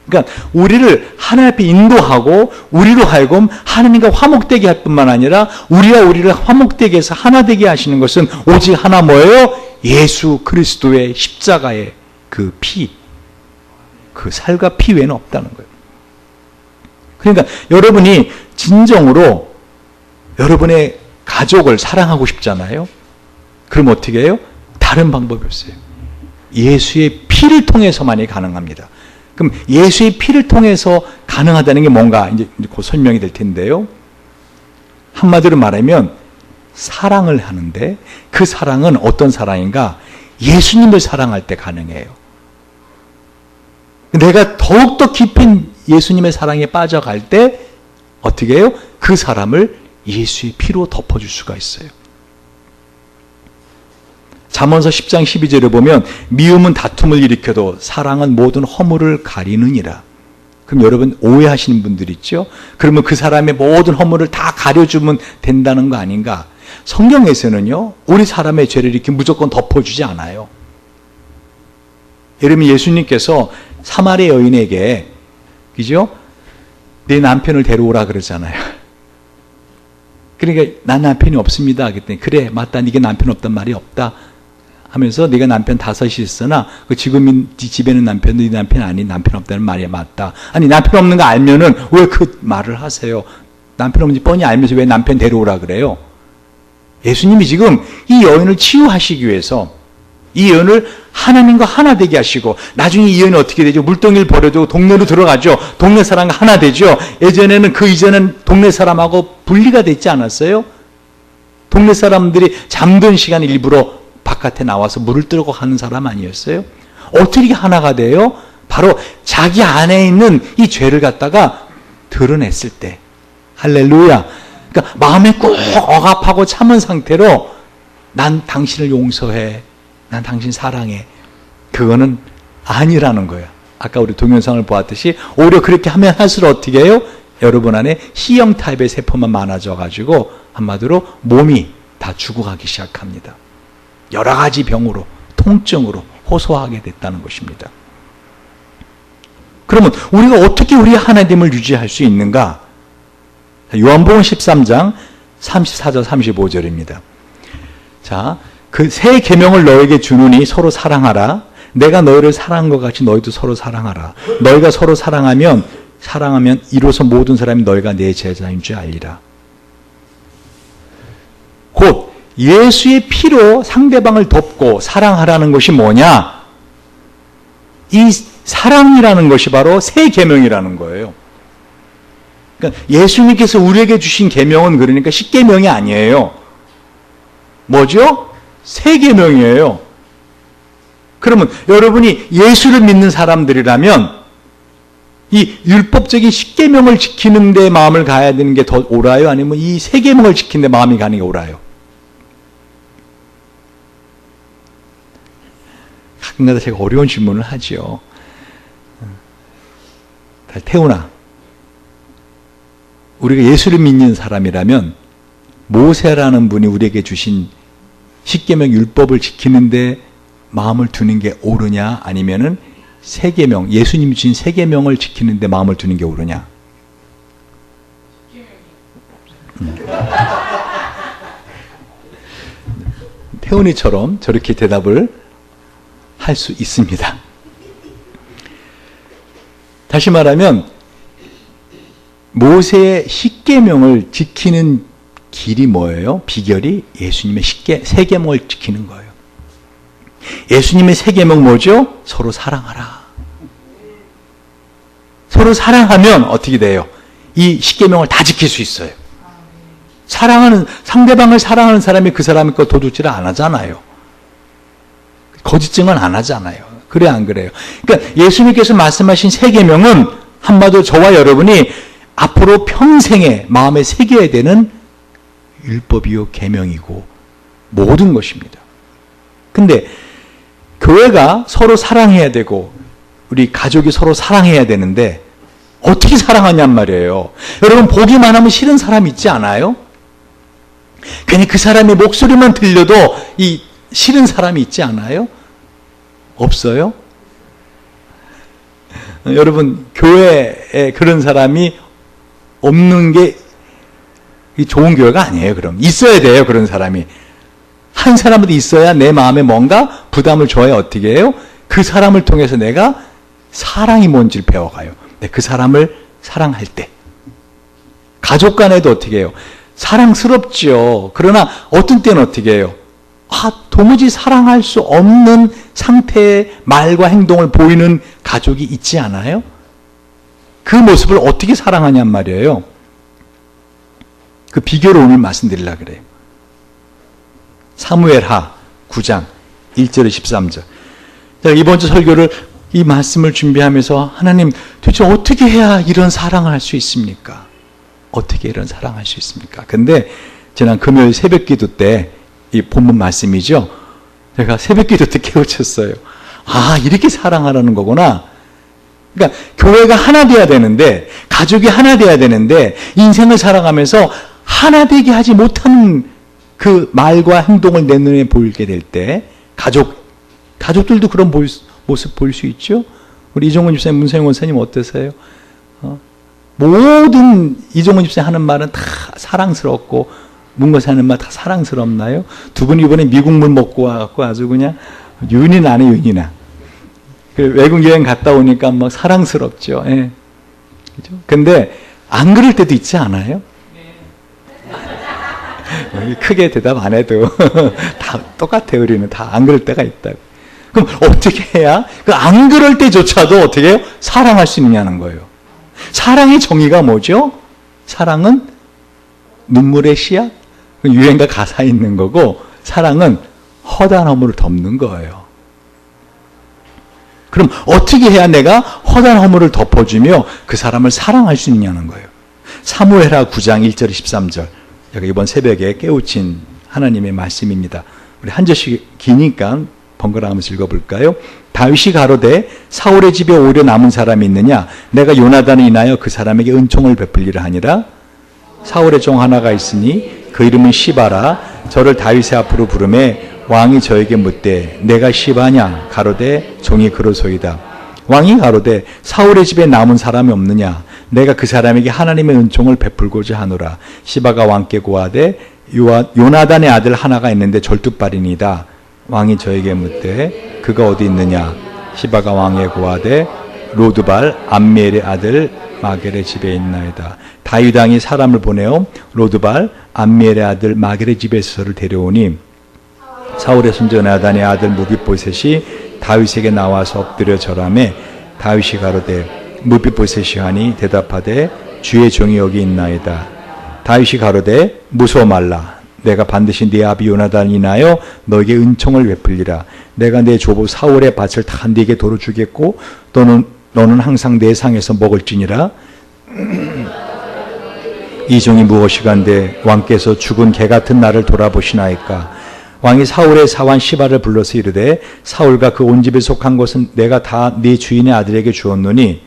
그러니까 우리를 하나님 앞에 인도하고 우리로 하여금 하나님과 화목되게 할 뿐만 아니라 우리를 화목되게 해서 하나 되게 하시는 것은 오직 하나 뭐예요? 예수 그리스도의 십자가의 그 피, 그 살과 피 외에는 없다는 거예요. 그러니까 여러분이 진정으로 여러분의 가족을 사랑하고 싶잖아요. 그럼 어떻게 해요? 다른 방법이 없어요. 예수의 피를 통해서만이 가능합니다. 그럼 예수의 피를 통해서 가능하다는 게 뭔가 이제 곧 설명이 될 텐데요. 한마디로 말하면 사랑을 하는데 그 사랑은 어떤 사랑인가? 예수님을 사랑할 때 가능해요. 내가 더욱더 깊은 예수님의 사랑에 빠져갈 때 어떻게 해요? 그 사람을 예수의 피로 덮어줄 수가 있어요. 잠언서 10장 12절에 보면 미움은 다툼을 일으켜도 사랑은 모든 허물을 가리느니라. 그럼 여러분 오해하시는 분들 있죠? 그러면 그 사람의 모든 허물을 다 가려주면 된다는 거 아닌가? 성경에서는요, 우리 사람의 죄를 이렇게 무조건 덮어주지 않아요. 여러분 예수님께서 사마리아 여인에게 그죠? 내 남편을 데려오라 그러잖아요. 그러니까 난 남편이 없습니다. 그랬더니 그래 맞다 네가 남편 없단 말이 없다 하면서 네가 남편 5이 있으나 그 지금 네 집에는 남편도 네 남편 아닌 남편 없다는 말이 맞다. 아니 남편 없는 거 알면은 왜 그 말을 하세요? 남편 없는지 뻔히 알면서 왜 남편 데려오라 그래요? 예수님이 지금 이 여인을 치유하시기 위해서 이 여인을 하나님과 하나 되게 하시고 나중에 이 여인은 어떻게 되죠? 물동이를 버려두고 동네로 들어가죠. 동네 사람과 하나 되죠. 예전에는 그 이전은 동네 사람하고 분리가 됐지 않았어요? 동네 사람들이 잠든 시간에 일부러 바깥에 나와서 물을 뜨고 하는 사람 아니었어요? 어떻게 하나가 돼요? 바로 자기 안에 있는 이 죄를 갖다가 드러냈을 때. 할렐루야. 그러니까 마음에 꼭 억압하고 참은 상태로 난 당신을 용서해. 난 당신 사랑해. 그거는 아니라는 거예요. 아까 우리 동영상을 보았듯이 오히려 그렇게 하면 할수록 어떻게 해요? 여러분 안에 C형 타입의 세포만 많아져 가지고 한마디로 몸이 다 죽어가기 시작합니다. 여러 가지 병으로, 통증으로 호소하게 됐다는 것입니다. 그러면 우리가 어떻게 우리 하나님을 유지할 수 있는가? 요한복음 13장 34절 35절입니다. 자, 그 새 계명을 너에게 주노니 서로 사랑하라. 내가 너희를 사랑한 것 같이 너희도 서로 사랑하라. 너희가 서로 사랑하면 이로써 모든 사람이 너희가 내 제자인 줄 알리라. 곧 예수의 피로 상대방을 덮고 사랑하라는 것이 뭐냐? 이 사랑이라는 것이 바로 새 계명이라는 거예요. 그러니까 예수님께서 우리에게 주신 계명은 그러니까 십계명이 아니에요. 뭐죠? 새 계명이에요. 그러면 여러분이 예수를 믿는 사람들이라면 이 율법적인 십계명을 지키는 데 마음을 가야 되는 게 더 옳아요? 아니면 이 새 계명을 지키는 데 마음이 가는 게 옳아요? 가끔가다 제가 어려운 질문을 하지요. 태훈아, 우리가 예수를 믿는 사람이라면 모세라는 분이 우리에게 주신 십계명 율법을 지키는데 마음을 두는 게 옳으냐, 아니면은 새 계명, 예수님이 주신 새 계명을 지키는데 마음을 두는 게 옳으냐? 태훈이처럼 저렇게 대답을 할 수 있습니다. 다시 말하면 모세의 십계명을 지키는 길이 뭐예요? 비결이 예수님의 새 계명을 지키는 거예요. 예수님의 새 계명 뭐죠? 서로 사랑하라. 서로 사랑하면 어떻게 돼요? 이 십계명을 다 지킬 수 있어요. 상대방을 사랑하는 사람이 그 사람의 거 도둑질을 안 하잖아요. 거짓증은 안 하잖아요. 그래 안 그래요? 그러니까 예수님께서 말씀하신 새 계명은 한마디로 저와 여러분이 앞으로 평생에 마음에 새겨야 되는 율법이요 계명이고 모든 것입니다. 근데 교회가 서로 사랑해야 되고 우리 가족이 서로 사랑해야 되는데 어떻게 사랑하냔 말이에요. 여러분 보기만 하면 싫은 사람 있지 않아요? 괜히 그 사람의 목소리만 들려도 이 싫은 사람이 있지 않아요? 없어요? 여러분 교회에 그런 사람이 없는 게 좋은 교회가 아니에요. 그럼 있어야 돼요. 그런 사람이 한 사람도 있어야 내 마음에 뭔가 부담을 줘야 어떻게 해요? 그 사람을 통해서 내가 사랑이 뭔지를 배워가요. 그 사람을 사랑할 때 가족 간에도 어떻게 해요? 사랑스럽죠. 그러나 어떤 때는 어떻게 해요? 도무지 사랑할 수 없는 상태의 말과 행동을 보이는 가족이 있지 않아요? 그 모습을 어떻게 사랑하냔 말이에요. 그 비교를 오늘 말씀드리려고 그래요. 사무엘하 9장 1절에 13절. 제가 이번 주 설교를 이 말씀을 준비하면서 하나님 도대체 어떻게 해야 이런 사랑을 할 수 있습니까? 어떻게 이런 사랑할 수 있습니까? 근데 지난 금요일 새벽기도 때 이 본문 말씀이죠. 제가 새벽기도 때 깨우쳤어요. 이렇게 사랑하라는 거구나. 그러니까 교회가 하나 돼야 되는데 가족이 하나 돼야 되는데 인생을 살아가면서 하나 되게 하지 못하는 그 말과 행동을 내 눈에 보이게 될 때 가족들도 그런 모습 보일 수 있죠. 우리 이종훈 집사님, 문세영 원사님 어떠세요? 모든 이종훈 집사님 하는 말은 다 사랑스럽고 문고사 하는 말 다 사랑스럽나요? 두 분 이번에 미국물 먹고 와갖고 아주 그냥 윤이 나네 윤이나. 외국 여행 갔다 오니까 막 사랑스럽죠. 예. 그죠? 근데 안 그럴 때도 있지 않아요? 크게 대답 안 해도 다 똑같아요. 우리는 다 안 그럴 때가 있다고. 그럼 어떻게 해야 그 안 그럴 때조차도 어떻게 해요? 사랑할 수 있느냐는 거예요. 사랑의 정의가 뭐죠? 사랑은 눈물의 씨앗? 유행가 가사에 있는 거고 사랑은 허다한 허물을 덮는 거예요. 그럼 어떻게 해야 내가 허다한 허물을 덮어주며 그 사람을 사랑할 수 있느냐는 거예요. 사무엘하 9장 1절 13절. 제가 이번 새벽에 깨우친 하나님의 말씀입니다. 우리 한 절씩 기니까 번갈아 하면서 읽어볼까요? 다윗이 가로되 사울의 집에 오려 남은 사람이 있느냐? 내가 요나단을 인하여 그 사람에게 은총을 베풀리라 하니라. 사울의 종 하나가 있으니 그 이름은 시바라. 저를 다윗의 앞으로 부르매 왕이 저에게 묻되 내가 시바냐? 가로되 종이 그러소이다. 왕이 가로되 사울의 집에 남은 사람이 없느냐? 내가 그 사람에게 하나님의 은총을 베풀고자 하노라. 시바가 왕께 고하되 요나단의 아들 하나가 있는데 절뚝발이니이다. 왕이 저에게 묻되 그가 어디 있느냐? 시바가 왕에 고하되 로드발 암미엘의 아들 마겔의 집에 있나이다. 다윗 왕이 사람을 보내어 로드발 암미엘의 아들 마겔의 집에서 저를 데려오니 사울의 손자 요나단의 아들 무비보셋이 다윗에게 나와서 엎드려 절하매 다윗이 가로되 무비보셋이 하니 대답하되 주의 종이 여기 있나이다. 다윗이 가로되 무서워 말라. 내가 반드시 네 아비 요나단을 인하여 너에게 은총을 베풀리라. 내가 내 조부 사울의 밭을 다 네게 도로 주겠고 너는 항상 내 상에서 먹을지니라. 이 종이 무엇이간데 왕께서 죽은 개 같은 나를 돌아보시나이까. 왕이 사울의 사환 시바를 불러서 이르되 사울과 그 온 집에 속한 것은 내가 다 네 주인의 아들에게 주었노니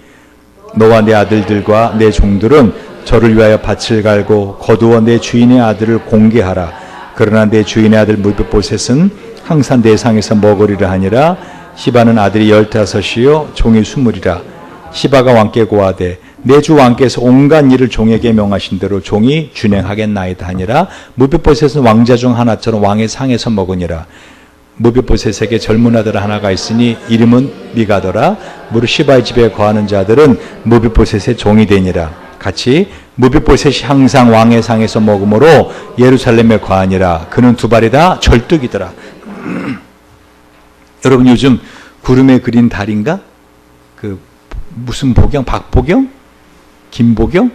너와 내 아들들과 내 종들은 저를 위하여 밭을 갈고 거두어 내 주인의 아들을 공개하라. 그러나 내 주인의 아들 무비보셋은 항상 내 상에서 먹으리라 하니라. 시바는 아들이 15이요 종이 20이라. 시바가 왕께 고하되 내 주 왕께서 온갖 일을 종에게 명하신 대로 종이 준행하겠나이다 하니라. 무비보셋은 왕자 중 하나처럼 왕의 상에서 먹으니라. 무비보셋에게 젊은 아들 하나가 있으니 이름은 미가더라. 무릇 시바의 집에 거하는 자들은 무비보셋의 종이 되니라. 같이 무비보셋이 항상 왕의 상에서 먹으므로 예루살렘에 거하니라. 그는 두 발이 다 절뚝이더라. 여러분 요즘 구름에 그린 달인가? 그 무슨 보경? 박보경? 김보경?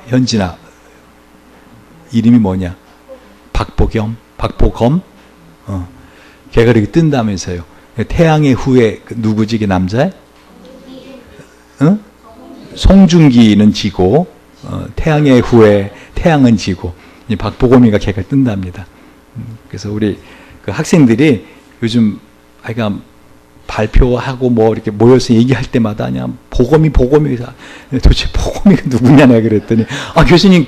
현진아 이름이 뭐냐? 박보경? 박보검? 걔가 이렇게 뜬다면서요. 태양의 후예 누구지? 그 남자? 응? 송중기는 지고 태양의 후에 태양은 지고 이 박보검이가 걔가 뜬답니다. 그래서 우리 그 학생들이 요즘 아이가 발표하고 뭐 이렇게 모여서 얘기할 때마다 그냥 보검이 도대체 보검이가 누구냐 내가 그랬더니 교수님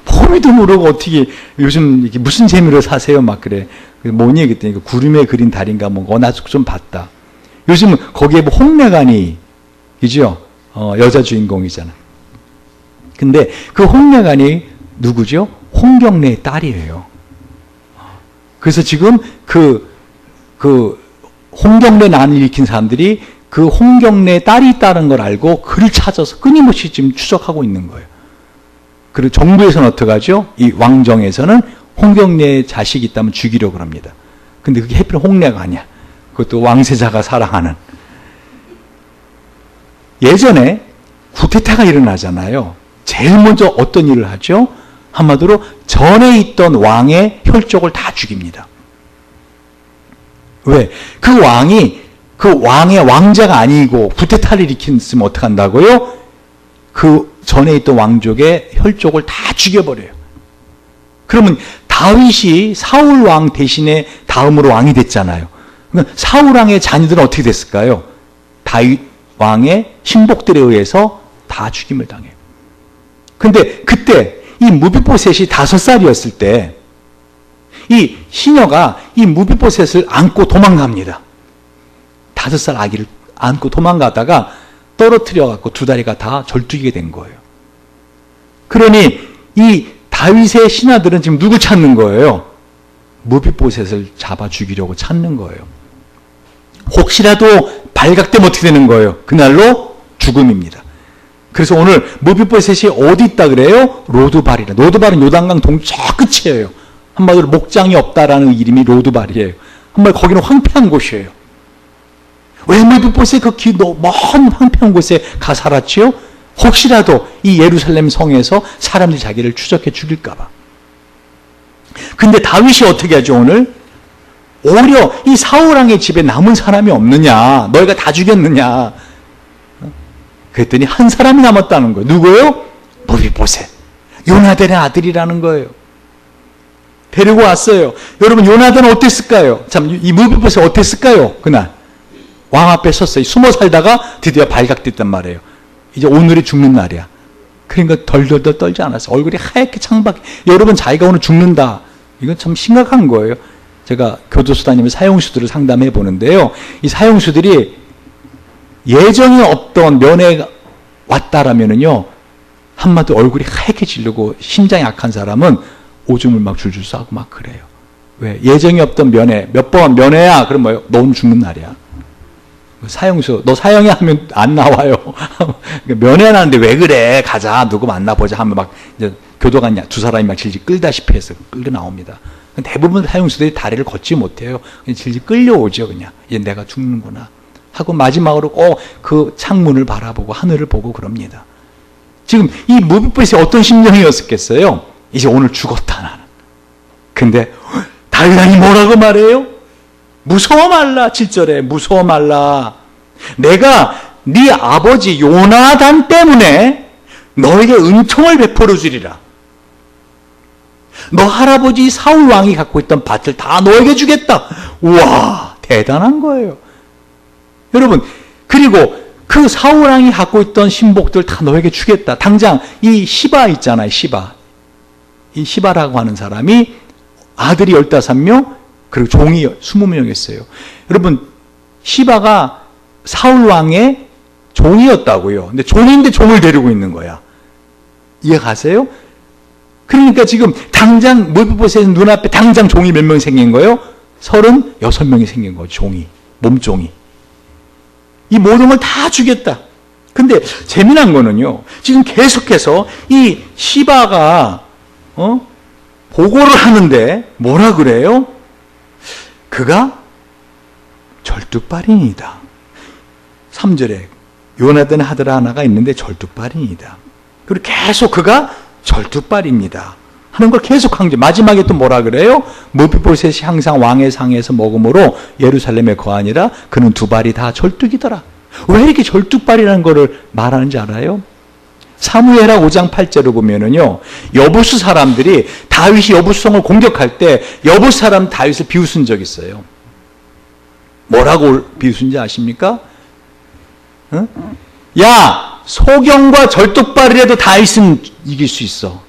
보검이도 모르고 어떻게 요즘 이게 무슨 재미로 사세요 막 그래. 뭐니 그랬더니 구름에 그린 달인가 뭐 나 좀 봤다. 요즘은 거기에 뭐 홍매간이 이죠 여자 주인공이잖아. 근데 그 홍매간이 누구죠? 홍경래의 딸이에요. 그래서 지금 그 홍경래 난을 일으킨 사람들이 그 홍경래의 딸이 있다는 걸 알고 그를 찾아서 끊임없이 지금 추적하고 있는 거예요. 그리고 정부에서는 어떻게 하죠? 이 왕정에서는 홍경래의 자식이 있다면 죽이려고 합니다. 근데 그게 하필 홍래가 아니야. 그것도 왕세자가 사랑하는. 예전에 쿠데타가 일어나잖아요. 제일 먼저 어떤 일을 하죠? 한마디로 전에 있던 왕의 혈족을 다 죽입니다. 왜? 그 왕의 왕자가 아니고 쿠데타를 일으켰으면 어떻게 한다고요? 그 전에 있던 왕족의 혈족을 다 죽여버려요. 그러면 다윗이 사울 왕 대신에 다음으로 왕이 됐잖아요. 그러니까 사울 왕의 자녀들은 어떻게 됐을까요? 다윗 왕의 신복들에 의해서 다 죽임을 당해요. 근데 그때 이 무비보셋이 5살이었을 때 이 시녀가 이 무비보셋을 안고 도망갑니다. 5살 아기를 안고 도망가다가 떨어뜨려 갖고 두 다리가 다 절뚝이게 된 거예요. 그러니 이 다윗의 신하들은 지금 누구 찾는 거예요? 무비보셋을 잡아 죽이려고 찾는 거예요. 혹시라도 발각되면 어떻게 되는 거예요? 그날로 죽음입니다. 그래서 오늘 무비보셋이 어디 있다 그래요? 로드발이라. 로드발은 요단강 동저 끝이에요. 한마디로 목장이 없다라는 이름이 로드발이에요. 한마디로 거기는 황폐한 곳이에요. 왜 무비보셋 먼 황폐한 곳에 가 살았지요? 혹시라도 이 예루살렘 성에서 사람들이 자기를 추적해 죽일까 봐. 근데 다윗이 어떻게 하죠 오늘? 오히려 이 사울왕의 집에 남은 사람이 없느냐? 너희가 다 죽였느냐? 그랬더니 한 사람이 남았다는 거예요. 누구예요? 무비보셋. 요나단의 아들이라는 거예요. 데리고 왔어요. 여러분 요나단은 어땠을까요? 참 이 무비보셋 어땠을까요? 그날 왕 앞에 섰어요. 숨어 살다가 드디어 발각됐단 말이에요. 이제 오늘이 죽는 날이야. 그러니까 덜덜덜 떨지 않았어요. 얼굴이 하얗게 창밖에. 여러분 자기가 오늘 죽는다. 이건 참 심각한 거예요. 제가 교도소 다니면 사형수들을 상담해 보는데요. 이 사형수들이 예정이 없던 면회가 왔다라면은요, 한마디로 얼굴이 하얗게 질르고 심장이 약한 사람은 오줌을 막 줄줄 싸고 막 그래요. 왜? 예정이 없던 면회, 몇 번 면회야? 그럼 뭐예요? 너 오늘 죽는 날이야. 사형수, 너 사형이 하면 안 나와요. 면회하는데 왜 그래? 가자, 누구 만나보자 하면 막, 이제 교도관 두 사람이 막 질질 끌다시피 해서 끌고 나옵니다. 대부분 사형수들이 다리를 걷지 못해요. 그냥 질질 끌려오죠, 그냥. 얘 내가 죽는구나. 하고 마지막으로 꼭 그 창문을 바라보고 하늘을 보고 그럽니다. 지금 이 무비보셋이 어떤 심정이었겠어요? 이제 오늘 죽었다, 나는. 근데, 다윗왕이 뭐라고 말해요? 무서워 말라. 7절에 무서워 말라. 내가 네 아버지 요나단 때문에 너에게 은총을 베풀어 주리라. 너 할아버지 사울 왕이 갖고 있던 밭을 다 너에게 주겠다. 우와, 대단한 거예요. 여러분, 그리고 그 사울 왕이 갖고 있던 신복들 다 너에게 주겠다. 당장 이 시바 있잖아요, 시바. 이 시바라고 하는 사람이 아들이 15명, 그리고 종이 20명이었어요. 여러분, 시바가 사울 왕의 종이었다고요. 근데 종인데 종을 데리고 있는 거야. 이해가세요? 그러니까 지금 당장 무비보셋 눈앞에 당장 종이 몇 명 생긴 거예요? 36명이 생긴 거예요. 종이, 몸종이. 이 모든 걸 다 주겠다. 근데 재미난 거는요, 지금 계속해서 이 시바가 보고를 하는데 뭐라 그래요? 그가 절뚝발인이다. 3절에 요나단의 아들 하나가 있는데 절뚝발인이다. 그리고 계속 그가 절뚝발입니다 하는 걸 계속 강조. 마지막에 또 뭐라 그래요? 무비보셋이 항상 왕의 상에서 먹음으로 예루살렘에 거하니라. 그는 두 발이 다 절뚝이더라. 왜 이렇게 절뚝발이라는 거를 말하는지 알아요? 사무엘하 5장 8절을 보면은요, 여부수 사람들이 다윗이 여부수성을 공격할 때 여부수 사람 다윗을 비웃은 적이 있어요. 뭐라고 비웃은지 아십니까? 응? 야, 소경과 절뚝발이라도 다윗은 이길 수 있어.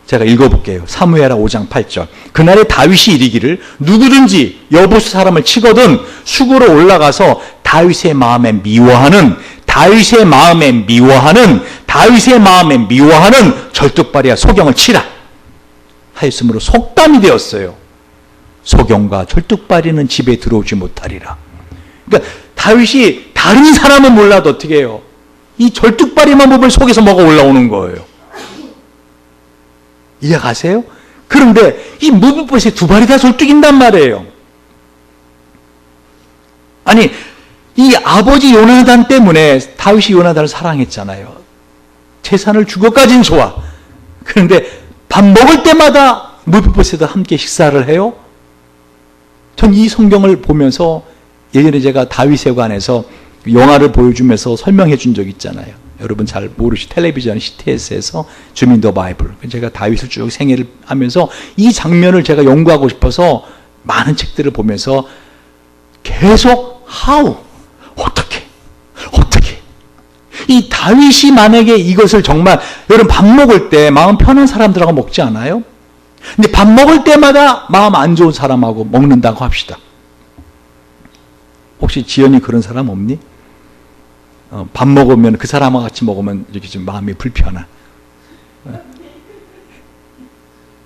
제가 읽어볼게요. 사무엘하 5장 8절. 그날에 다윗이 이르기를 누구든지 여부수 사람을 치거든 수구로 올라가서 다윗의 마음에 미워하는 절뚝발이야 소경을 치라 하였으므로 속담이 되었어요. 소경과 절뚝발이는 집에 들어오지 못하리라. 그러니까 다윗이 다른 사람은 몰라도 어떻게 해요? 이 절뚝발이만 보면 속에서 뭐가 올라오는 거예요. 이해가세요? 그런데 이 무비보셋의 두 발이 다 절뚝인단 말이에요. 아니, 이 아버지 요나단 때문에 다윗이 요나단을 사랑했잖아요. 재산을 주고까지는 좋아. 그런데 밥 먹을 때마다 무비보셋과 함께 식사를 해요. 전 이 성경을 보면서 예전에 제가 다윗에 관해서 영화를 보여주면서 설명해 준 적 있잖아요. 여러분 잘 모르시 텔레비전 CTS에서 주민 더 바이블. 제가 다윗을 쭉 생애를 하면서 이 장면을 제가 연구하고 싶어서 많은 책들을 보면서 계속 어떻게 이 다윗이 만약에 이것을 정말 여러분 밥 먹을 때 마음 편한 사람들하고 먹지 않아요? 근데 밥 먹을 때마다 마음 안 좋은 사람하고 먹는다고 합시다. 혹시 지연이 그런 사람 없니? 밥 먹으면 그 사람하고 같이 먹으면 이렇게 좀 마음이 불편한.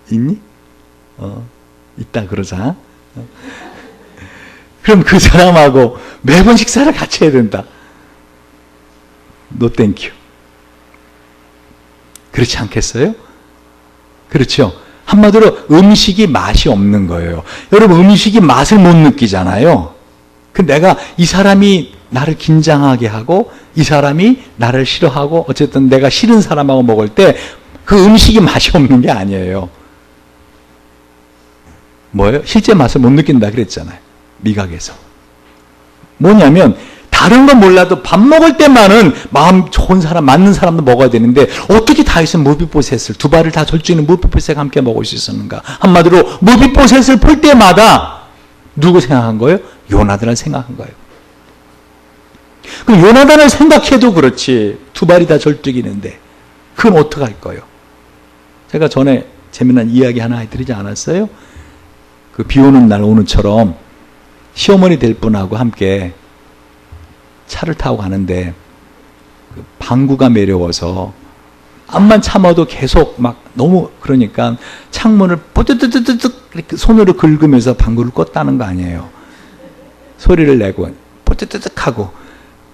있니? 있다 그러자. 그럼 그 사람하고 매번 식사를 같이 해야 된다. 노 땡큐. 그렇지 않겠어요? 그렇죠. 한마디로 음식이 맛이 없는 거예요. 여러분 음식이 맛을 못 느끼잖아요. 그 내가 이 사람이 나를 긴장하게 하고 이 사람이 나를 싫어하고 어쨌든 내가 싫은 사람하고 먹을 때 그 음식이 맛이 없는 게 아니에요. 뭐예요? 실제 맛을 못 느낀다 그랬잖아요. 미각에서. 뭐냐면 다른 건 몰라도 밥 먹을 때만은 마음 좋은 사람, 맞는 사람도 먹어야 되는데 어떻게 다윗은 무비보셋을 두 발을 다 절주있는 무비보셋과 함께 먹을 수 있었는가? 한마디로 무비보셋을 볼 때마다 누구 생각한 거예요? 요나단을 생각한 거예요. 그럼 요나단을 생각해도 그렇지 두 발이 다 절뚝이는데 그건 어떡할 거예요? 제가 전에 재미난 이야기 하나 해드리지 않았어요? 그 비 오는 날 오늘처럼 시어머니 될 분하고 함께 차를 타고 가는데 그 방구가 매려워서 암만 참아도 계속 막 너무 그러니까 창문을 뽀뜨뜨뜨뜨 이렇게 손으로 긁으면서 방구를 껐다는 거 아니에요. 소리를 내고 뽀뜨뜨뜨 하고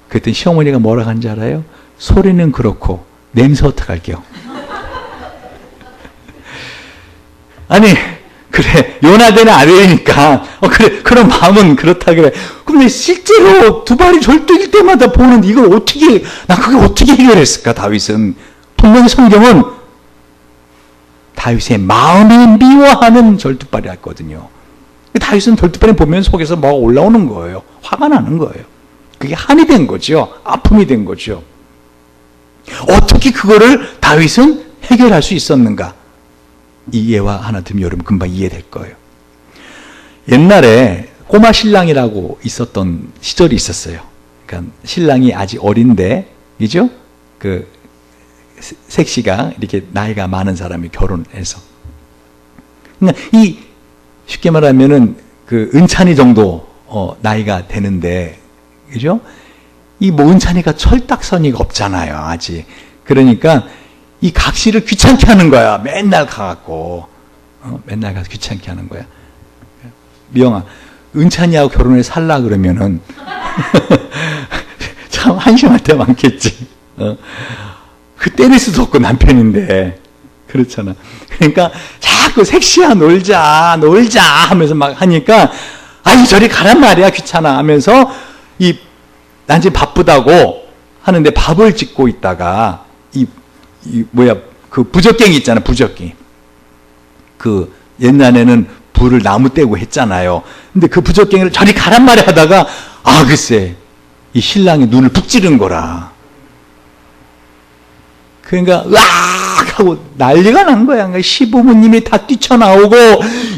그랬더니 시어머니가 뭐라고 한지 알아요? 소리는 그렇고 냄새 어떡할게요? 아니 그래 요나단의 아들이니까 그래 그런 마음은 그렇다 그래. 근데 실제로 두 발이 절뚝일 때마다 보는 이걸 어떻게 그게 어떻게 해결했을까? 다윗은 분명히 성경은 다윗의 마음이 미워하는 절뚝발이었거든요. 다윗은 절뚝발이 보면 속에서 뭐가 올라오는 거예요. 화가 나는 거예요. 그게 한이 된 거죠. 아픔이 된 거죠. 어떻게 그거를 다윗은 해결할 수 있었는가? 이 예화 하나 들으면 여러분 금방 이해될 거예요. 옛날에 꼬마 신랑이라고 있었던 시절이 있었어요. 그러니까 신랑이 아직 어린데, 그죠? 그 색시가 이렇게 나이가 많은 사람이 결혼해서. 그러니까 이 쉽게 말하면은 그 은찬이 정도 나이가 되는데, 그죠? 이 뭐 은찬이가 철딱서니가 없잖아요, 아직. 그러니까 이 각시를 귀찮게 하는 거야. 맨날 가갖고. 맨날 가서 귀찮게 하는 거야. 미영아, 은찬이하고 결혼해 살라 그러면은 참 한심할 때 많겠지. 그 때릴 수도 없고 남편인데. 그렇잖아. 그러니까 자꾸 섹시야 놀자 하면서 막 하니까 아니 저리 가란 말이야 귀찮아 하면서 난 지금 바쁘다고 하는데 밥을 짓고 있다가 그 부적갱이 있잖아, 부적갱이. 그 옛날에는 불을 나무 떼고 했잖아요. 근데 그 부적갱이를 저리 가란 말이 하다가 글쎄 이 신랑이 눈을 푹 찌른 거라. 그러니까 으악 하고 난리가 난 거야. 그러니까 시부모님이 다 뛰쳐나오고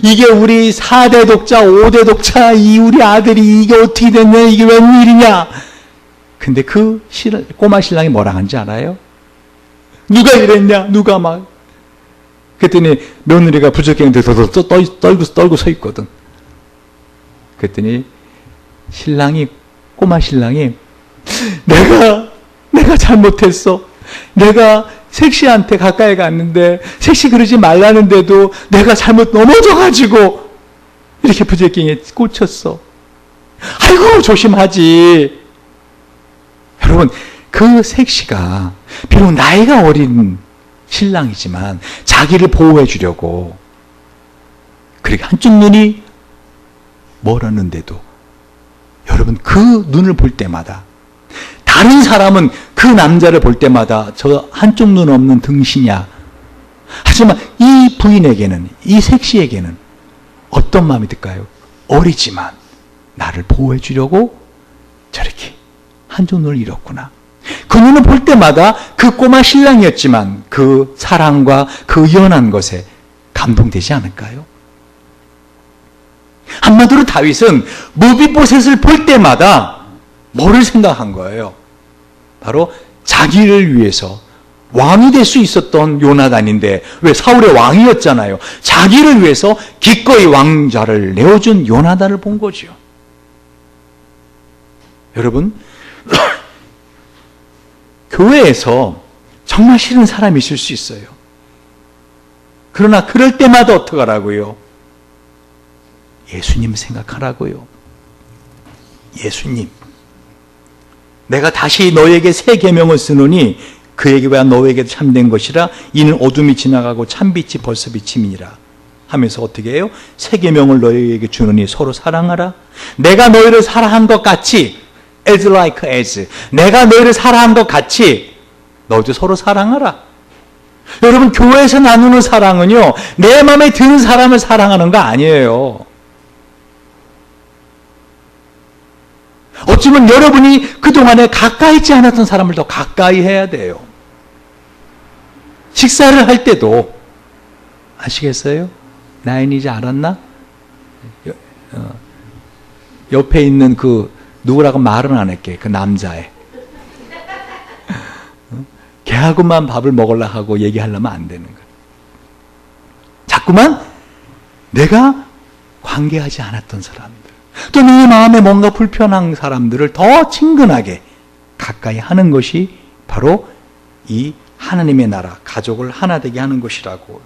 이게 우리 4대 독자 5대 독자 이 우리 아들이 이게 어떻게 됐냐 이게 웬일이냐. 근데 그 꼬마 신랑이 뭐라 하는지 알아요? 누가 이랬냐 누가 막. 그랬더니 며느리가 부적격인데 떨고 서 있거든. 그랬더니 꼬마 신랑이 내가 잘못했어. 내가 색시한테 가까이 갔는데 색시 그러지 말라는데도 내가 잘못 넘어져가지고 이렇게 부적격에 꽂혔어. 아이고 조심하지. 여러분 그 색시가 비록 나이가 어린 신랑이지만 자기를 보호해 주려고 그렇게 한쪽 눈이 멀었는데도 여러분 그 눈을 볼 때마다 다른 사람은 그 남자를 볼 때마다 저 한쪽 눈 없는 등신이야. 하지만 이 부인에게는 이 색시에게는 어떤 마음이 들까요? 어리지만 나를 보호해 주려고 저렇게 한쪽 눈을 잃었구나. 그 눈을 볼 때마다 그 꼬마 신랑이었지만 그 사랑과 그 연한 것에 감동되지 않을까요? 한마디로 다윗은 무비보셋을 볼 때마다 뭐를 생각한 거예요? 바로 자기를 위해서 왕이 될 수 있었던 요나단인데 왜 사울의 왕이었잖아요. 자기를 위해서 기꺼이 왕좌를 내어준 요나단을 본 거죠. 여러분 교회에서 정말 싫은 사람이 있을 수 있어요. 그러나 그럴 때마다 어떡하라고요? 예수님 생각하라고요. 예수님. 내가 다시 너에게 새 계명을 쓰노니 그에게와 너에게 참된 것이라 이는 어둠이 지나가고 참빛이 벌써 비침이니라 하면서 어떻게 해요? 새 계명을 너에게 주노니 서로 사랑하라. 내가 너희를 사랑한 것 같이 as like as 내가 너희를 사랑한 것 같이 너희도 서로 사랑하라. 여러분 교회에서 나누는 사랑은요 내 마음에 드는 사람을 사랑하는 거 아니에요. 어쩌면 여러분이 그동안에 가까이 있지 않았던 사람을 더 가까이 해야 돼요. 식사를 할 때도 아시겠어요? 나인이 이제 알았나? 옆에 있는 그 누구라고 말은 안 할게. 그 남자애. 걔하고만 밥을 먹으려 하고 얘기하려면 안 되는 거예요. 자꾸만 내가 관계하지 않았던 사람들 또 내 마음에 뭔가 불편한 사람들을 더 친근하게 가까이 하는 것이 바로 이 하나님의 나라, 가족을 하나 되게 하는 것이라고.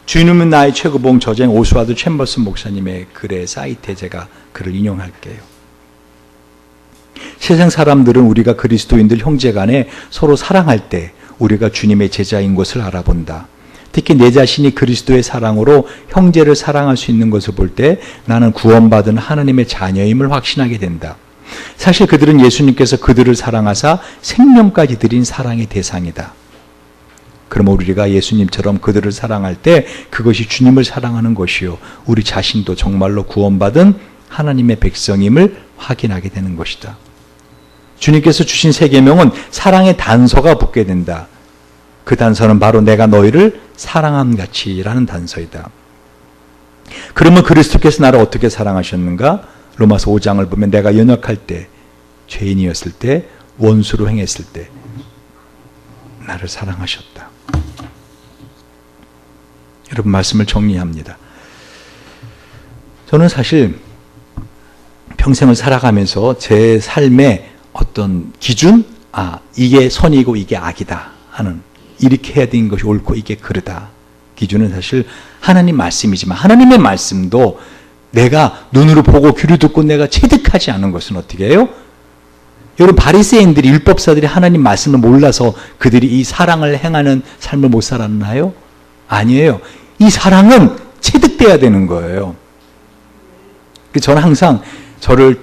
주님은 나의 최고봉 저자인 오스와드 챔버스 목사님의 글의 사이트에 제가 글을 인용할게요. 세상 사람들은 우리가 그리스도인들 형제간에 서로 사랑할 때 우리가 주님의 제자인 것을 알아본다. 특히 내 자신이 그리스도의 사랑으로 형제를 사랑할 수 있는 것을 볼 때 나는 구원받은 하나님의 자녀임을 확신하게 된다. 사실 그들은 예수님께서 그들을 사랑하사 생명까지 드린 사랑의 대상이다. 그러면 우리가 예수님처럼 그들을 사랑할 때 그것이 주님을 사랑하는 것이요 우리 자신도 정말로 구원받은 하나님의 백성임을 확인하게 되는 것이다. 주님께서 주신 새 계명은 사랑의 단서가 붙게 된다. 그 단서는 바로 내가 너희를 사랑함 같이라는 단서이다. 그러면 그리스도께서 나를 어떻게 사랑하셨는가? 로마서 5장을 보면 내가 연약할 때, 죄인이었을 때, 원수로 행했을 때 나를 사랑하셨다. 여러분 말씀을 정리합니다. 저는 사실 평생을 살아가면서 제 삶의 어떤 기준, 이게 선이고 이게 악이다 하는 이렇게 해야 되는 것이 옳고 이게 그르다. 기준은 사실 하나님 말씀이지만 하나님의 말씀도 내가 눈으로 보고 귀로 듣고 내가 체득하지 않은 것은 어떻게 해요? 여러분 바리새인들이 율법사들이 하나님 말씀을 몰라서 그들이 이 사랑을 행하는 삶을 못 살았나요? 아니에요. 이 사랑은 체득돼야 되는 거예요. 저는 항상 저를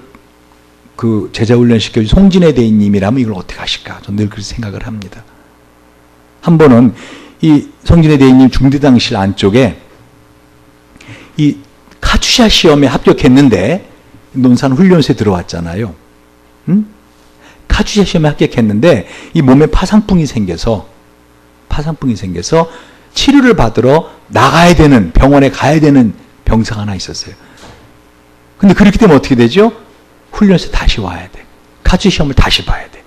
그 제자훈련 시켜준 송진애 대인님이라면 이걸 어떻게 하실까? 저는 늘 그렇게 생각을 합니다. 한 번은 이 송진애 대인님 중대장실 안쪽에 이 카투샤 시험에 합격했는데 논산 훈련소에 들어왔잖아요. 카투샤 시험에 합격했는데 이 몸에 파상풍이 생겨서 치료를 받으러 나가야 되는, 병원에 가야 되는 병사가 하나 있었어요. 근데 그렇게 되면 어떻게 되죠? 훈련소 다시 와야 돼. 카투샤 시험을 다시 봐야 돼.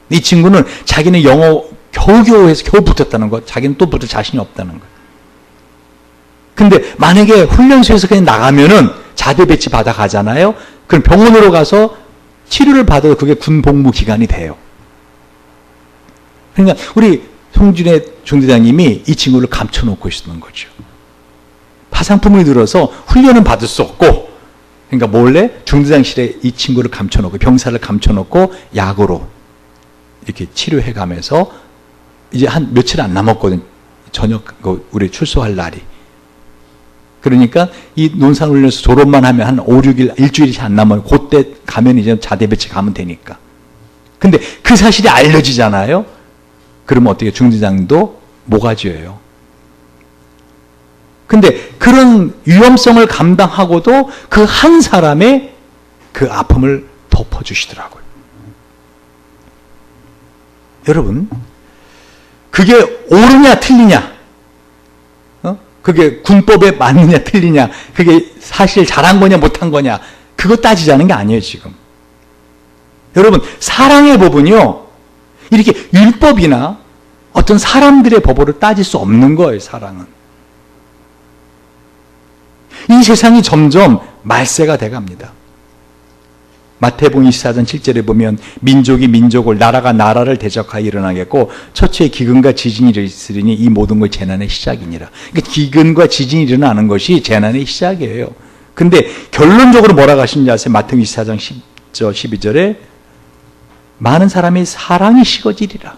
이 친구는 자기는 영어 겨우겨우 해서 겨우 붙었다는 거, 자기는 또 붙을 자신이 없다는 거. 근데 만약에 훈련소에서 그냥 나가면은 자대 배치 받아 가잖아요? 그럼 병원으로 가서 치료를 받아도 그게 군 복무 기간이 돼요. 그러니까 우리 송준혜 중대장님이 이 친구를 감춰놓고 있었던 거죠. 파상풍이 들어서 훈련은 받을 수 없고, 그러니까 몰래 중대장실에 이 친구를 감춰놓고, 병사를 감춰놓고 약으로 이렇게 치료해 가면서 이제 한 며칠 안 남았거든. 저녁 우리 출소할 날이. 그러니까 이 논산훈련소 졸업만 하면 한 5, 6일, 일주일이 안 남아요. 그때 가면 이제 자대 배치 가면 되니까. 근데 그 사실이 알려지잖아요. 그러면 어떻게 중대장도 모가지예요. 근데 그런 위험성을 감당하고도 그 한 사람의 그 아픔을 덮어주시더라고요. 여러분, 그게 옳으냐 틀리냐, 그게 군법에 맞느냐 틀리냐, 그게 사실 잘한 거냐 못한 거냐, 그거 따지자는 게 아니에요 지금. 여러분, 사랑의 법은요 이렇게 율법이나 어떤 사람들의 법으로 따질 수 없는 거예요. 사랑은 이 세상이 점점 말세가 돼갑니다. 마태복음 24장 7절에 보면 민족이 민족을, 나라가 나라를 대적하여 일어나겠고 처처에 기근과 지진이 있으리니 이 모든 것 재난의 시작이니라. 그러니까 기근과 지진이 일어나는 것이 재난의 시작이에요. 근데 결론적으로 뭐라고 하시는지 아세요? 마태복음 24장 10절 12절에 많은 사람이 사랑이 식어지리라.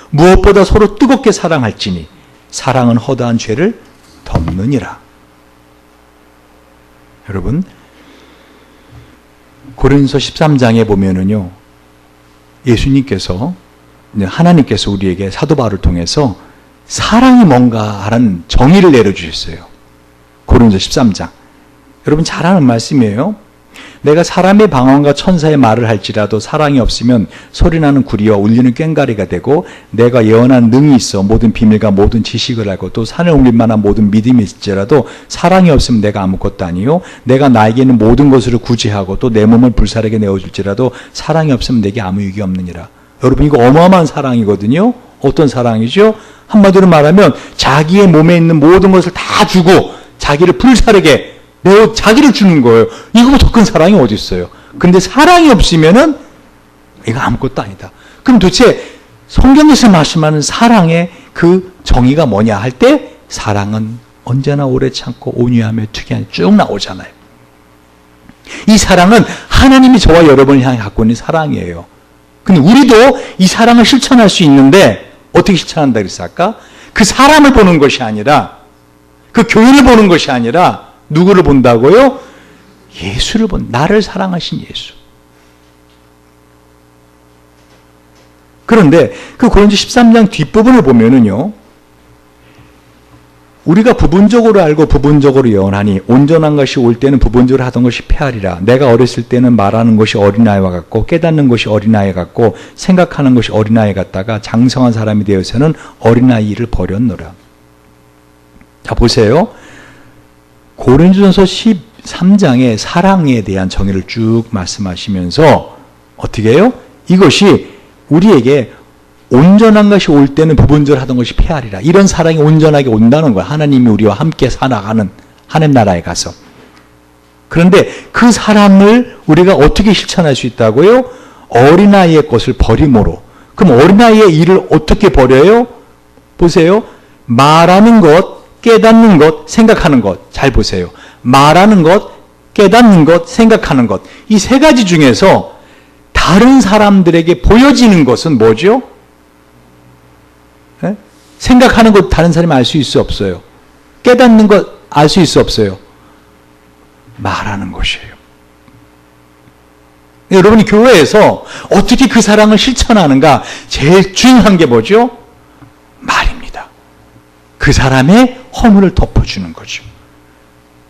무엇보다 서로 뜨겁게 사랑할지니 사랑은 허다한 죄를 덮느니라. 여러분, 고린도서 13장에 보면은요, 예수님께서, 하나님께서 우리에게 사도 바울을 통해서 사랑이 뭔가 하는 정의를 내려주셨어요. 고린도서 13장. 여러분 잘 아는 말씀이에요. 내가 사람의 방언과 천사의 말을 할지라도 사랑이 없으면 소리나는 구리와 울리는 꽹과리가 되고, 내가 예언한 능이 있어 모든 비밀과 모든 지식을 알고 또 산을 옮길 만한 모든 믿음이 있을지라도 사랑이 없으면 내가 아무것도 아니요, 내가 나에게는 모든 것을 구제하고 또 내 몸을 불사르게 내어줄지라도 사랑이 없으면 내게 아무 유익이 없느니라. 여러분, 이거 어마어마한 사랑이거든요. 어떤 사랑이죠? 한마디로 말하면 자기의 몸에 있는 모든 것을 다 주고 자기를 불사르게 자기를 주는 거예요. 이거보다 더 큰 사랑이 어디 있어요? 근데 사랑이 없으면은 이거 아무것도 아니다. 그럼 도대체 성경에서 말씀하는 사랑의 그 정의가 뭐냐 할 때, 사랑은 언제나 오래 참고 온유하며 특이한 쭉 나오잖아요. 이 사랑은 하나님이 저와 여러분을 향해 갖고 있는 사랑이에요. 근데 우리도 이 사랑을 실천할 수 있는데 어떻게 실천한다 그랬어 아까? 그 사람을 보는 것이 아니라, 그 교회를 보는 것이 아니라 누구를 본다고요? 예수를 나를 사랑하신 예수. 그런데 그 고린도 13장 뒷부분을 보면은요, 우리가 부분적으로 알고 부분적으로 예언하니 온전한 것이 올 때는 부분적으로 하던 것이 패하리라. 내가 어렸을 때는 말하는 것이 어린아이와 같고 깨닫는 것이 어린아이 같고 생각하는 것이 어린아이 같다가 장성한 사람이 되어서는 어린아이를 버렸노라. 자, 보세요. 고린도전서 13장의 사랑에 대한 정의를 쭉 말씀하시면서 어떻게 해요? 이것이 우리에게 온전한 것이 올 때는 부분적으로 하던 것이 패하리라. 이런 사랑이 온전하게 온다는 거야. 하나님이 우리와 함께 살아가는 하나님 나라에 가서. 그런데 그 사랑을 우리가 어떻게 실천할 수 있다고요? 어린아이의 것을 버림으로. 그럼 어린아이의 일을 어떻게 버려요? 보세요. 말하는 것, 깨닫는 것, 생각하는 것. 잘 보세요. 말하는 것, 깨닫는 것, 생각하는 것. 이 세 가지 중에서 다른 사람들에게 보여지는 것은 뭐죠? 네? 생각하는 것 다른 사람이 알 수 있어 없어요? 깨닫는 것 알 수 있어 없어요? 말하는 것이에요. 여러분이 교회에서 어떻게 그 사랑을 실천하는가? 제일 중요한 게 뭐죠? 말입니다. 그 사람의 허물을 덮어주는 거죠.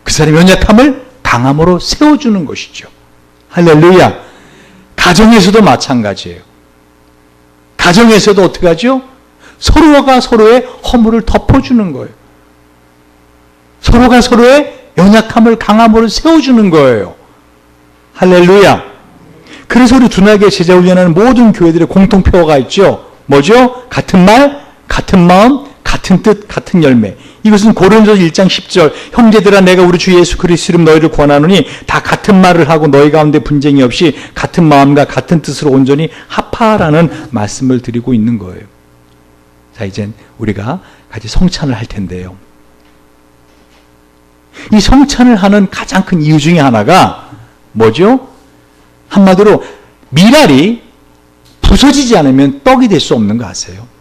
그 사람의 연약함을 강함으로 세워주는 것이죠. 할렐루야. 가정에서도 마찬가지예요. 가정에서도 어떻게 하죠? 서로가 서로의 허물을 덮어주는 거예요. 서로가 서로의 연약함을 강함으로 세워주는 거예요. 할렐루야. 그래서 우리 두나게 제자 훈련하는 모든 교회들의 공통표가 있죠. 뭐죠? 같은 말, 같은 마음, 같은 뜻, 같은 열매. 이것은 고린도서 1장 10절 형제들아 내가 우리 주 예수 그리스도 이름 너희를 권하노니 다 같은 말을 하고 너희 가운데 분쟁이 없이 같은 마음과 같은 뜻으로 온전히 합하라는 말씀을 드리고 있는 거예요. 자, 이젠 우리가 같이 성찬을 할 텐데요. 이 성찬을 하는 가장 큰 이유 중에 하나가 뭐죠? 한마디로 밀알이 부서지지 않으면 떡이 될 수 없는 거 아세요?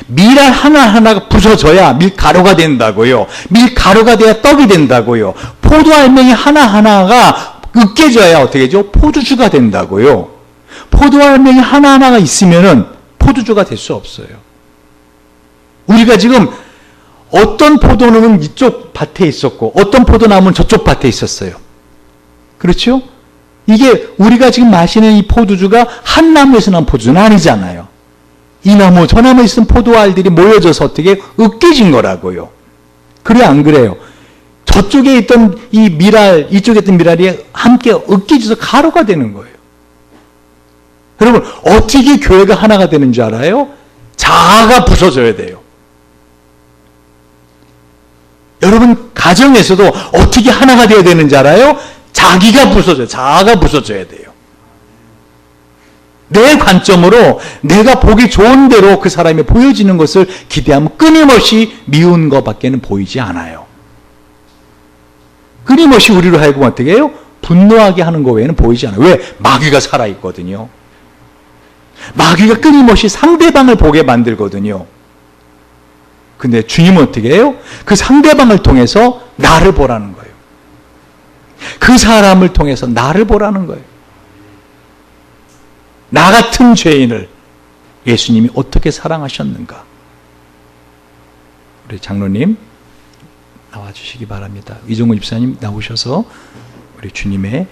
밀알 하나하나가 부서져야 밀가루가 된다고요. 밀가루가 돼야 떡이 된다고요. 포도 알맹이 하나하나가 으깨져야 어떻게 되죠? 포도주가 된다고요. 포도 알맹이 하나하나가 있으면은 포도주가 될 수 없어요. 우리가 지금 어떤 포도나무는 이쪽 밭에 있었고 어떤 포도나무는 저쪽 밭에 있었어요. 그렇죠? 이게 우리가 지금 마시는 이 포도주가 한 나무에서 난 포도주는 아니잖아요. 이 나무 저 나무에 있는 포도알들이 모여져서 어떻게 으깨진 거라고요. 그래 안 그래요? 저쪽에 있던 이 밀알 이쪽에 있던 밀알이 함께 으깨져서 가루가 되는 거예요. 여러분 어떻게 교회가 하나가 되는 줄 알아요? 자아가 부서져야 돼요. 여러분 가정에서도 어떻게 하나가 되어야 되는지 알아요? 자기가 부서져요. 자아가 부서져야 돼요. 내 관점으로 내가 보기 좋은 대로 그 사람이 보여지는 것을 기대하면 끊임없이 미운 것밖에는 보이지 않아요. 끊임없이 우리로 하여금 어떻게 해요? 분노하게 하는 것 외에는 보이지 않아요. 왜? 마귀가 살아있거든요. 마귀가 끊임없이 상대방을 보게 만들거든요. 근데 주님은 어떻게 해요? 그 상대방을 통해서 나를 보라는 거예요. 그 사람을 통해서 나를 보라는 거예요. 나 같은 죄인을 예수님이 어떻게 사랑하셨는가? 우리 장로님 나와주시기 바랍니다. 이종훈 집사님 나오셔서 우리 주님의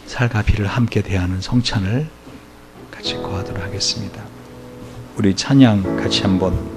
살과 피를 함께 대하는 성찬을 같이 거하도록 하겠습니다. 우리 찬양 같이 한번